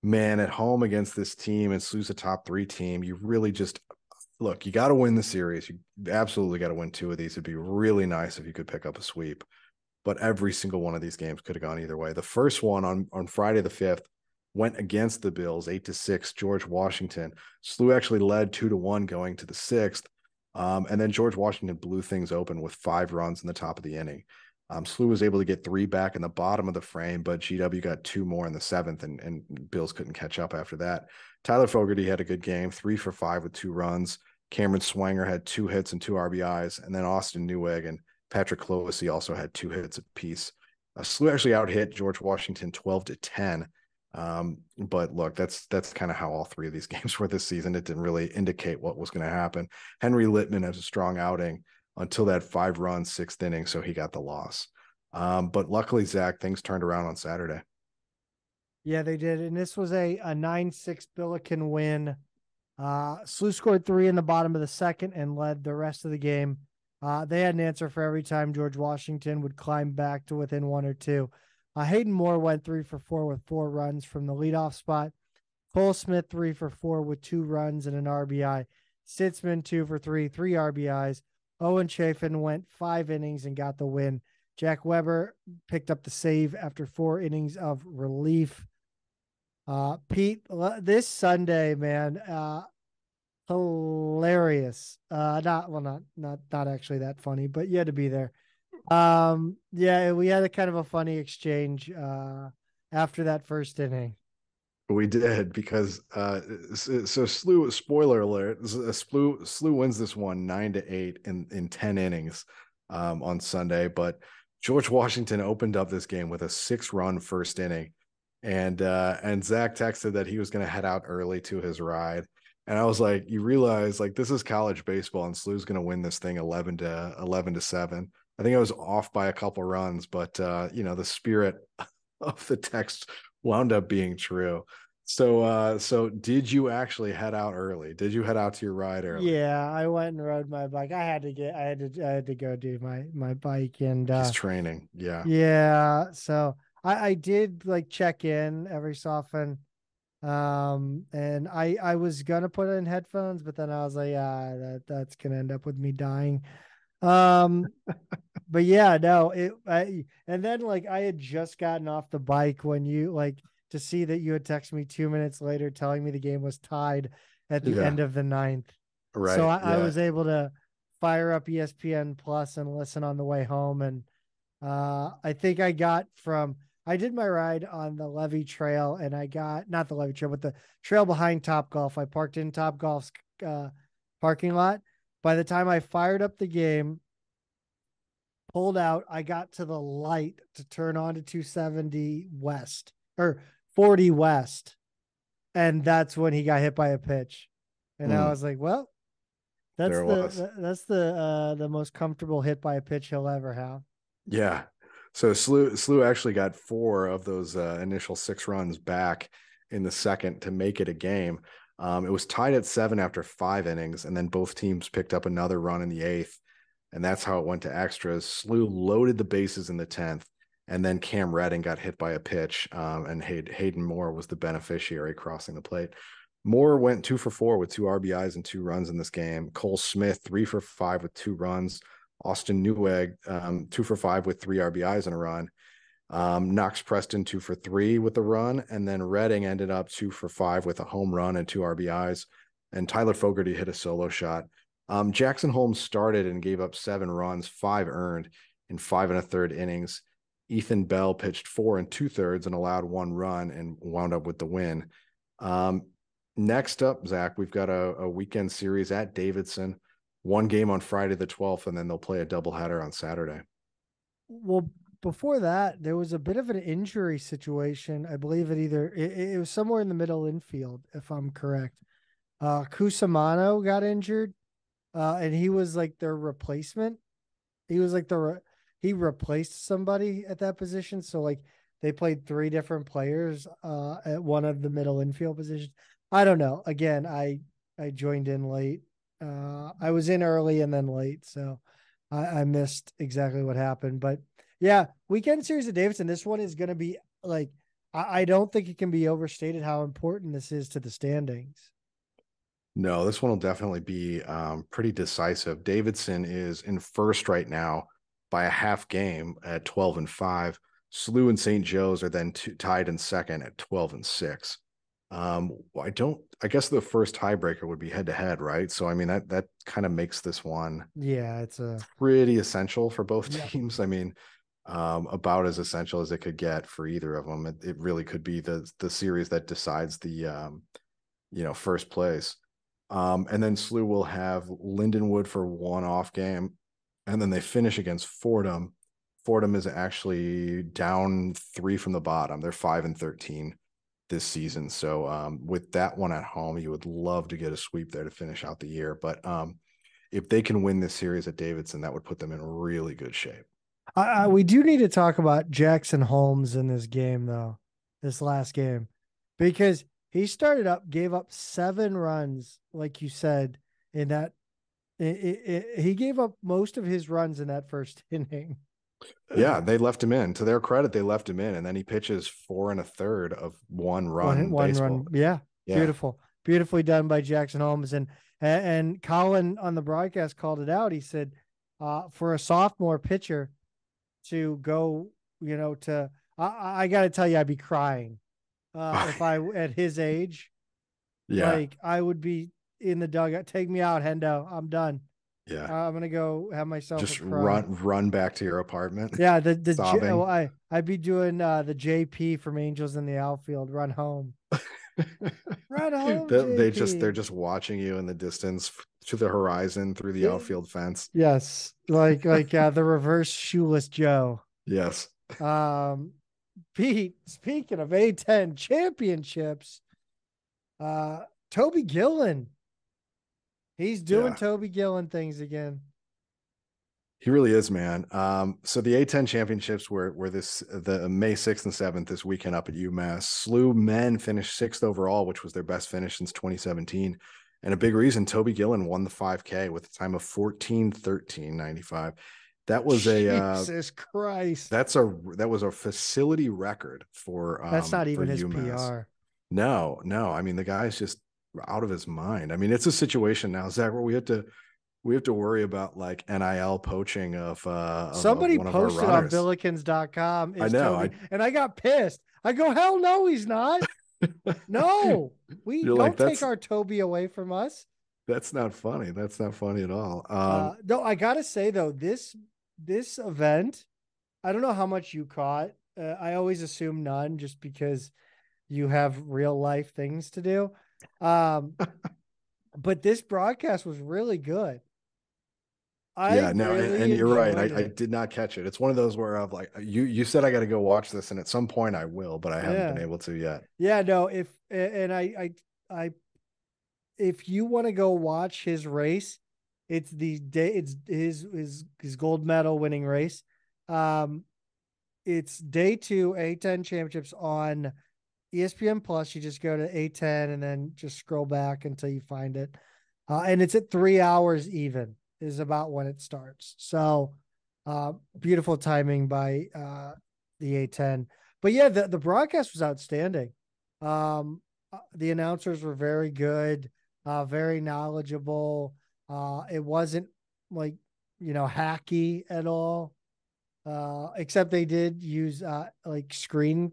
man, at home against this team and SLU's a top 3 team, you really just look, you got to win the series. You absolutely got to win 2 of these. It'd be really nice if you could pick up a sweep. But every single one of these games could have gone either way. The first one on Friday the 5th went against the Bills, 8-6, George Washington. SLU actually led 2-1 going to the 6th. And then George Washington blew things open with 5 runs in the top of the inning. SLU was able to get 3 back in the bottom of the frame, but GW got 2 more in the 7th, and Bills couldn't catch up after that. Tyler Fogarty had a good game, 3 for 5 with 2 runs. Cameron Swanger had 2 hits and 2 RBIs, and then Austin Newegg and Patrick Clovesy also had 2 hits apiece. SLU actually out hit George Washington 12-10. But look, that's kind of how all three of these games were this season. It didn't really indicate what was going to happen. Henry Littman has a strong outing until that 5-run 6th inning, so he got the loss. But luckily, Zach, things turned around on Saturday. Yeah, they did. And this was a 9-6 Billiken win. SLU scored 3 in the bottom of the second and led the rest of the game. They had an answer for every time George Washington would climb back to within 1 or 2. Hayden Moore went 3 for 4 with 4 runs from the leadoff spot. Cole Smith 3 for 4 with 2 runs and an RBI. Sitzman 2 for 3, 3 RBIs. Owen Chafin went 5 innings and got the win. Jack Weber picked up the save after 4 innings of relief. Pete, this Sunday, man, hilarious. Not actually that funny, but you had to be there. Yeah, we had a kind of a funny exchange after that first inning. We did, because so SLU, spoiler alert, SLU wins this one 9-8 in 10 innings on Sunday, but George Washington opened up this game with a 6-run first inning. And Zach texted that he was going to head out early to his ride. And I was like, you realize, like, this is college baseball and SLU's going to win this thing 11-7. I think I was off by a couple runs, but the spirit of the text wound up being true. So did you actually head out early? Did you head out to your ride early? Yeah, I went and rode my bike. I had to go do my bike, and he's training. Yeah. Yeah. So I did like check in every so often. And I was gonna put in headphones, but then I was like, that's gonna end up with me dying. But yeah, no, and then like I had just gotten off the bike when you like to see that you had texted me 2 minutes later telling me the game was tied at the end of the 9th. Right. So I was able to fire up ESPN Plus and listen on the way home. And I think I did my ride on the Levee Trail, and I got not the Levee Trail, but the trail behind Top Golf. I parked in Top Golf's parking lot. By the time I fired up the game, pulled out, I got to the light to turn on to 270 West or 40 West. And that's when he got hit by a pitch. And I was like, well, that's the most comfortable hit by a pitch he'll ever have. Yeah. So SLU actually got 4 of those initial 6 runs back in the second to make it a game. It was tied at 7 after 5 innings, and then both teams picked up another run in the 8th, and that's how it went to extras. SLU loaded the bases in the 10th, and then Cam Redding got hit by a pitch, and Hayden Moore was the beneficiary crossing the plate. Moore went 2 for 4 with 2 RBIs and 2 runs in this game. Cole Smith 3 for 5 with 2 runs. Austin Newegg 2 for 5 with 3 RBIs and a run. Knox Preston 2 for 3 with a run, and then Redding ended up 2 for 5 with a home run and 2 RBIs. And Tyler Fogarty hit a solo shot. Jackson Holmes started and gave up 7 runs, 5 earned in 5 1/3 innings. Ethan Bell pitched 4 2/3 and allowed 1 run and wound up with the win. Next up, Zach, we've got a weekend series at Davidson. 1 game on Friday the 12th, and then they'll play a doubleheader on Saturday. Well, before that, there was a bit of an injury situation. I believe it was somewhere in the middle infield, if I'm correct. Cusimano got injured, and he was like their replacement. He was like he replaced somebody at that position. So like they played 3 different players at one of the middle infield positions. I don't know. Again, I joined in late. I was in early and then late, so I missed exactly what happened. But yeah, weekend series at Davidson. This one is going to be like, I don't think it can be overstated how important this is to the standings. No, this one will definitely be pretty decisive. Davidson is in first right now by a half game at 12-5. SLU and St. Joe's are then tied in second at 12-6. I guess the first tiebreaker would be head to head, right? So, I mean, that kind of makes this one. Yeah, it's pretty essential for both teams. I mean, about as essential as it could get for either of them. It really could be the series that decides the, first place. And then SLU will have Lindenwood for 1 off game, and then they finish against Fordham Fordham is actually down 3 from the bottom. They're 5-13 this season. So with that one at home, you would love to get a sweep there to finish out the year. But if they can win this series at Davidson, that would put them in really good shape. We do need to talk about Jackson Holmes in this game, though, this last game, because he gave up 7 runs, like you said, in that. He gave up most of his runs in that first inning. Yeah, they left him in. To their credit, they left him in, and then he pitches 4 1/3 of 1 run. One baseball. run. Yeah. Beautiful. Beautifully done by Jackson Holmes. And Colin on the broadcast called it out. He said, for a sophomore pitcher to go, I got to tell you, I'd be crying if I, at his age, like I would be in the dugout. Take me out, Hendo. I'm done. Yeah. I'm going to go have myself just a cry. run back to your apartment. Yeah. I'd be doing the JP from Angels in the Outfield. Run home. Run home. They're just watching you in the distance to the horizon through the outfield fence. Yes. Like the reverse shoeless Joe. Yes. Pete, speaking of A10 championships, Toby Gillen. He's doing Toby Gillen things again. He really is, man. So the A10 championships were the May 6th and 7th this weekend up at UMass. SLU men finished 6th overall, which was their best finish since 2017. And a big reason, Toby Gillen won the 5K with a time of 14:13.95. That was Jesus Christ. That was a facility record for that's not even his UMass. PR. No. I mean, the guy's just out of his mind. I mean, it's a situation now, Zach, where we have to worry about like NIL poaching of somebody of posted on Billikens.com. I know. And I got pissed. I go, hell no, he's not. No, we don't take our Toby away from us. That's not funny. That's not funny at all. No, I gotta say though, this event, I don't know how much you caught. I always assume none, just because you have real life things to do. But this broadcast was really good. And you're right. I did not catch it. It's one of those where I've like, you said I got to go watch this, and at some point I will, but I haven't been able to yet. Yeah, no. If you want to go watch his race, it's his gold medal winning race. It's day 2 A10 championships on ESPN Plus. You just go to A10 and then just scroll back until you find it. And it's at 3 hours even is about when it starts. So beautiful timing by the A10. But yeah, the broadcast was outstanding. The announcers were very good, very knowledgeable. It wasn't like, hacky at all. Except they did use like screen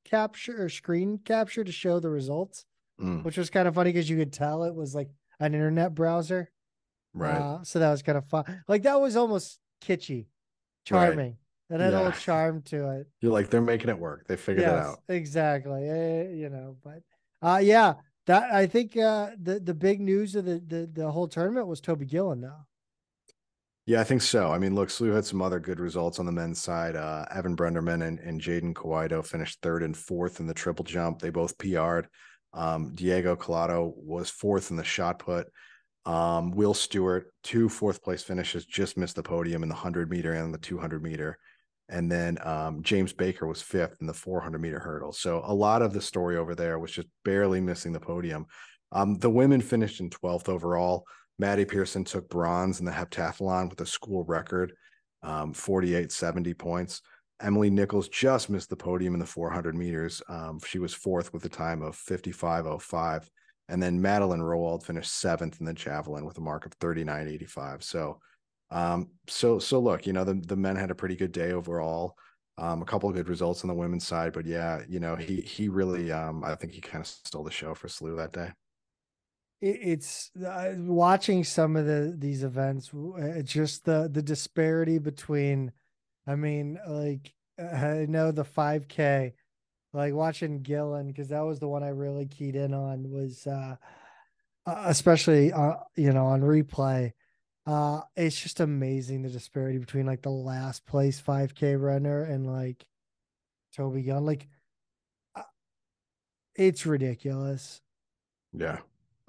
capture to show the results, which was kind of funny because you could tell it was like an internet browser. Right. So that was kind of fun. Like that was almost kitschy, charming. Right. That had a little charm to it. You're like, they're making it work. They figured it out. Exactly. But that I think the big news of the whole tournament was Toby Gillen now. Yeah, I think so. I mean, look, SLU had some other good results on the men's side. Evan Brenderman and Jaden Kawaido finished 3rd and 4th in the triple jump. They both PR'd. Diego Collado was 4th in the shot put. Will Stewart, 2 4th-place finishes, just missed the podium in the 100-meter and the 200-meter. And then James Baker was 5th in the 400-meter hurdle. So a lot of the story over there was just barely missing the podium. The women finished in 12th overall. Maddie Pearson took bronze in the heptathlon with a school record, 48.70 points. Emily Nichols just missed the podium in the 400 meters. She was 4th with a time of 55.05. And then Madeline Rowald finished 7th in the javelin with a mark of 39.85. So look, the men had a pretty good day overall. A couple of good results on the women's side, but he really, I think he kind of stole the show for SLU that day. It's watching some of these events, just the disparity between, I know the 5K, like watching Gillen, because that was the one I really keyed in on, was especially on replay. It's just amazing the disparity between like the last place 5K runner and like Toby Gillen. Like, uh, it's ridiculous. Yeah.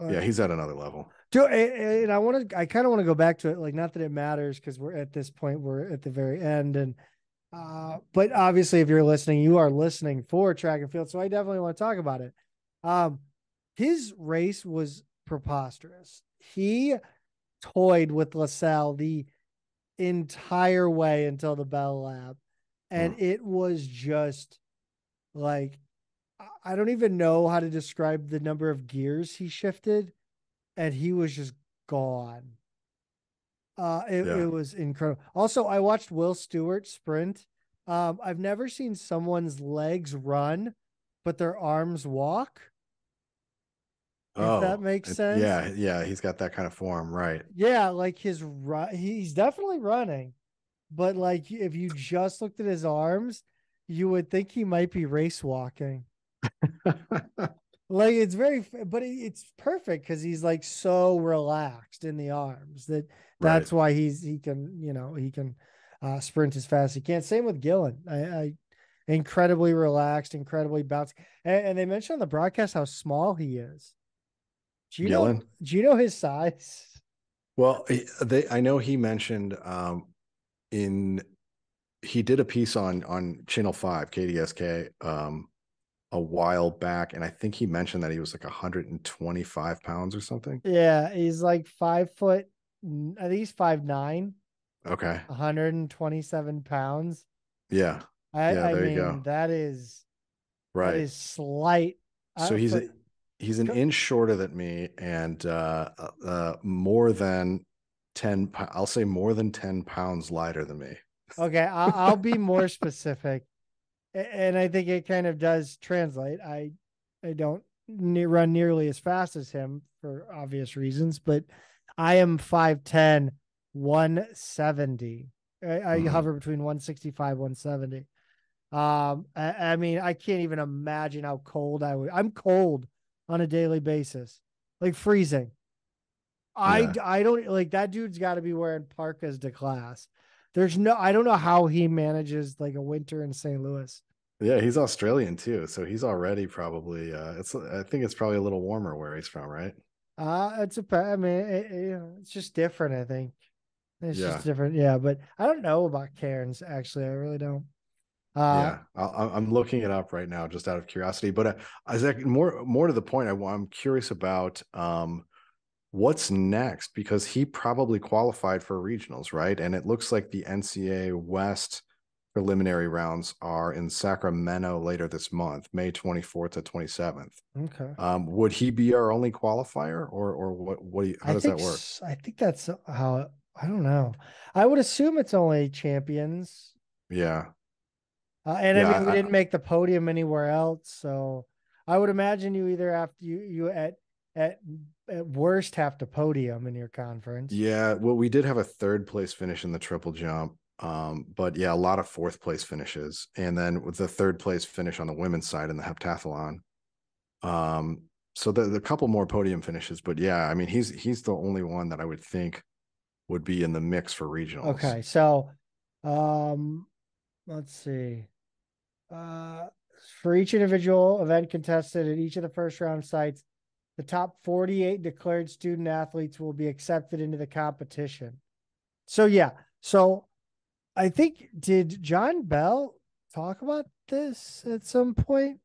Yeah, he's at another level. And I kind of want to go back to it. Like, not that it matters because we're at this point, we're at the very end. And, but obviously, if you're listening, you are listening for track and field. So I definitely want to talk about it. His race was preposterous. He toyed with LaSalle the entire way until the bell lap. And it was just like, I don't even know how to describe the number of gears he shifted, and he was just gone. It was incredible. Also, I watched Will Stewart sprint. I've never seen someone's legs run, but their arms walk. If that makes sense. Yeah, he's got that kind of form, right? Yeah, like he's definitely running, but like if you just looked at his arms, you would think he might be race walking. Like it's but it's perfect because he's like so relaxed in the arms that's why he can sprint as fast as he can. Same with Gillen. I incredibly relaxed, incredibly bouncy. And they mentioned on the broadcast how small he is. Do you know his size? Well, I know he mentioned he did a piece on Channel 5 KDSK a while back, and I think he mentioned that he was like 125 pounds or something. Yeah, he's like 5 foot. I think he's 5'9". Okay. 127 pounds. Yeah. I there mean, you go. that is right. That is slight. So he's an inch shorter than me, and more than 10. I'll say more than 10 pounds lighter than me. Okay, I'll be more specific, and I think it kind of does translate. I don't run nearly as fast as him for obvious reasons, but I am 5'10", 170. I hover between 165, 170. I mean, I can't even imagine how cold I'm cold on a daily basis, like freezing. I don't like that dude's got to be wearing parkas to class. I don't know how he manages like a winter in St. Louis. Yeah, he's Australian too, so he's already probably I think it's probably a little warmer where he's from, right? I mean, it's just different. I think it's just different. Yeah, but I don't know about Cairns actually. I really don't. I'm looking it up right now just out of curiosity. But Isaac, more to the point, I'm curious about what's next, because he probably qualified for regionals, right? And it looks like the NCAA West preliminary rounds are in Sacramento later this month, May 24th to 27th. Okay. Would he be our only qualifier, or how does that work? I think that's how. I don't know. I would assume it's only champions. Yeah. I mean, we didn't make the podium anywhere else, so I would imagine you either have you at worst have to podium in your conference. Yeah, well, we did have a 3rd place finish in the triple jump, but yeah, a lot of 4th place finishes, and then with the 3rd place finish on the women's side in the heptathlon. So the couple more podium finishes, but yeah, I mean, he's the only one that I would think would be in the mix for regionals. Okay, so let's see. For each individual event contested at each of the first round sites, the top 48 declared student athletes will be accepted into the competition. So yeah, so I think, did John Bell talk about this at some point?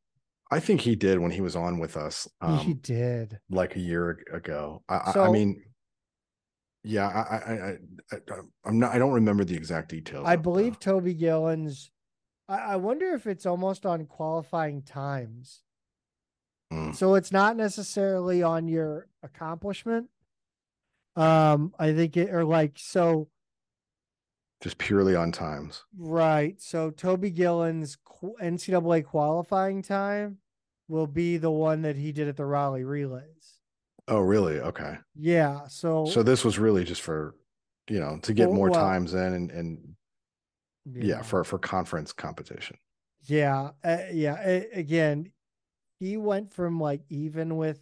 I think he did when he was on with us. He did, like a year ago. I mean, yeah, I don't remember the exact details. I believe Toby Gillen's. I wonder if it's almost on qualifying times. So it's not necessarily on your accomplishment. I think just purely on times. Right. So Toby Gillen's NCAA qualifying time will be the one that he did at the Raleigh Relays. Oh, really? Okay. Yeah. So this was really just for, to get more times in and for conference competition. Yeah. Again, he went from like even with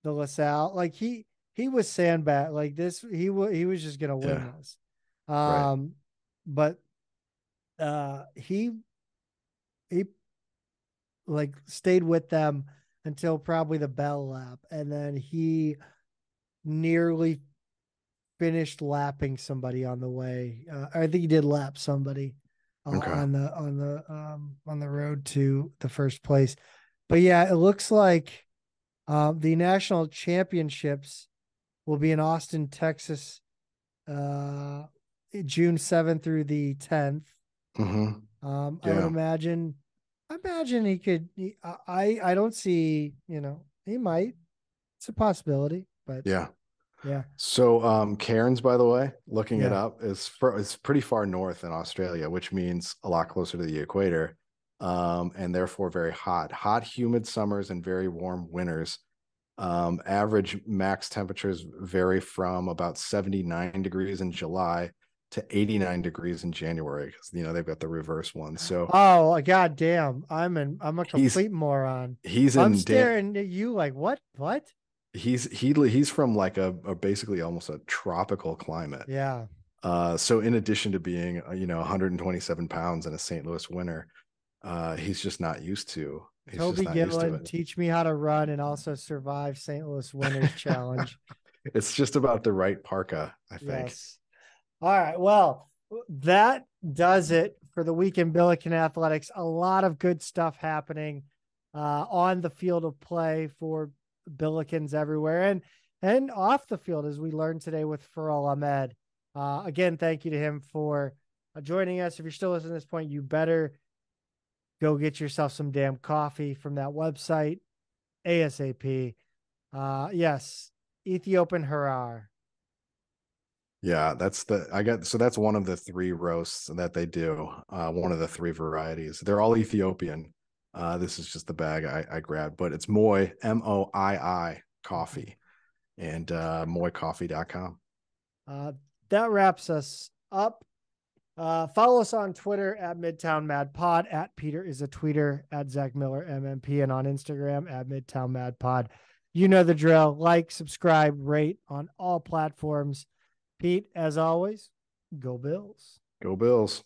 the LaSalle, like he he was sandbag like this. He was just gonna win this. Right. But he like stayed with them until probably the bell lap, and then he nearly finished lapping somebody on the way. I think he did lap somebody on the road to the first place. But yeah, it looks like the national championships will be in Austin, Texas, June 7th through the 10th. I would imagine he could. I don't see. He might. It's a possibility, but yeah. Yeah. So Cairns, by the way, looking it up, is pretty far north in Australia, which means a lot closer to the equator, and therefore very hot. Hot, humid summers and very warm winters. Average max temperatures vary from about 79 degrees in July to 89 degrees in January, because they've got the reverse one. So god damn, I'm a complete moron. I'm staring at you like what? He's from like a basically almost a tropical climate. Yeah. So in addition to being 127 pounds in a St. Louis winter, he's just not used to. Toby Gillen, teach me how to run and also survive St. Louis Winters Challenge. It's just about the right parka, I think. Yes. All right. Well, that does it for the week in Billiken Athletics. A lot of good stuff happening on the field of play for Billikens everywhere and off the field, as we learned today with Firaol Ahmed. Again, thank you to him for joining us. If you're still listening to this point, you better go get yourself some damn coffee from that website ASAP. Yes, Ethiopian Harar. Yeah, that's one of the 3 roasts that they do. One of the 3 varieties. They're all Ethiopian. This is just the bag I grabbed, but it's Moi, MOII coffee, and moicoffee.com. That wraps us up. Follow us on Twitter at Midtown Mad Pod, at Peter is a tweeter, at Zach Miller MMP, and on Instagram at Midtown Mad Pod. You know the drill. Like, subscribe, rate on all platforms. Pete, as always, go Bills. Go Bills.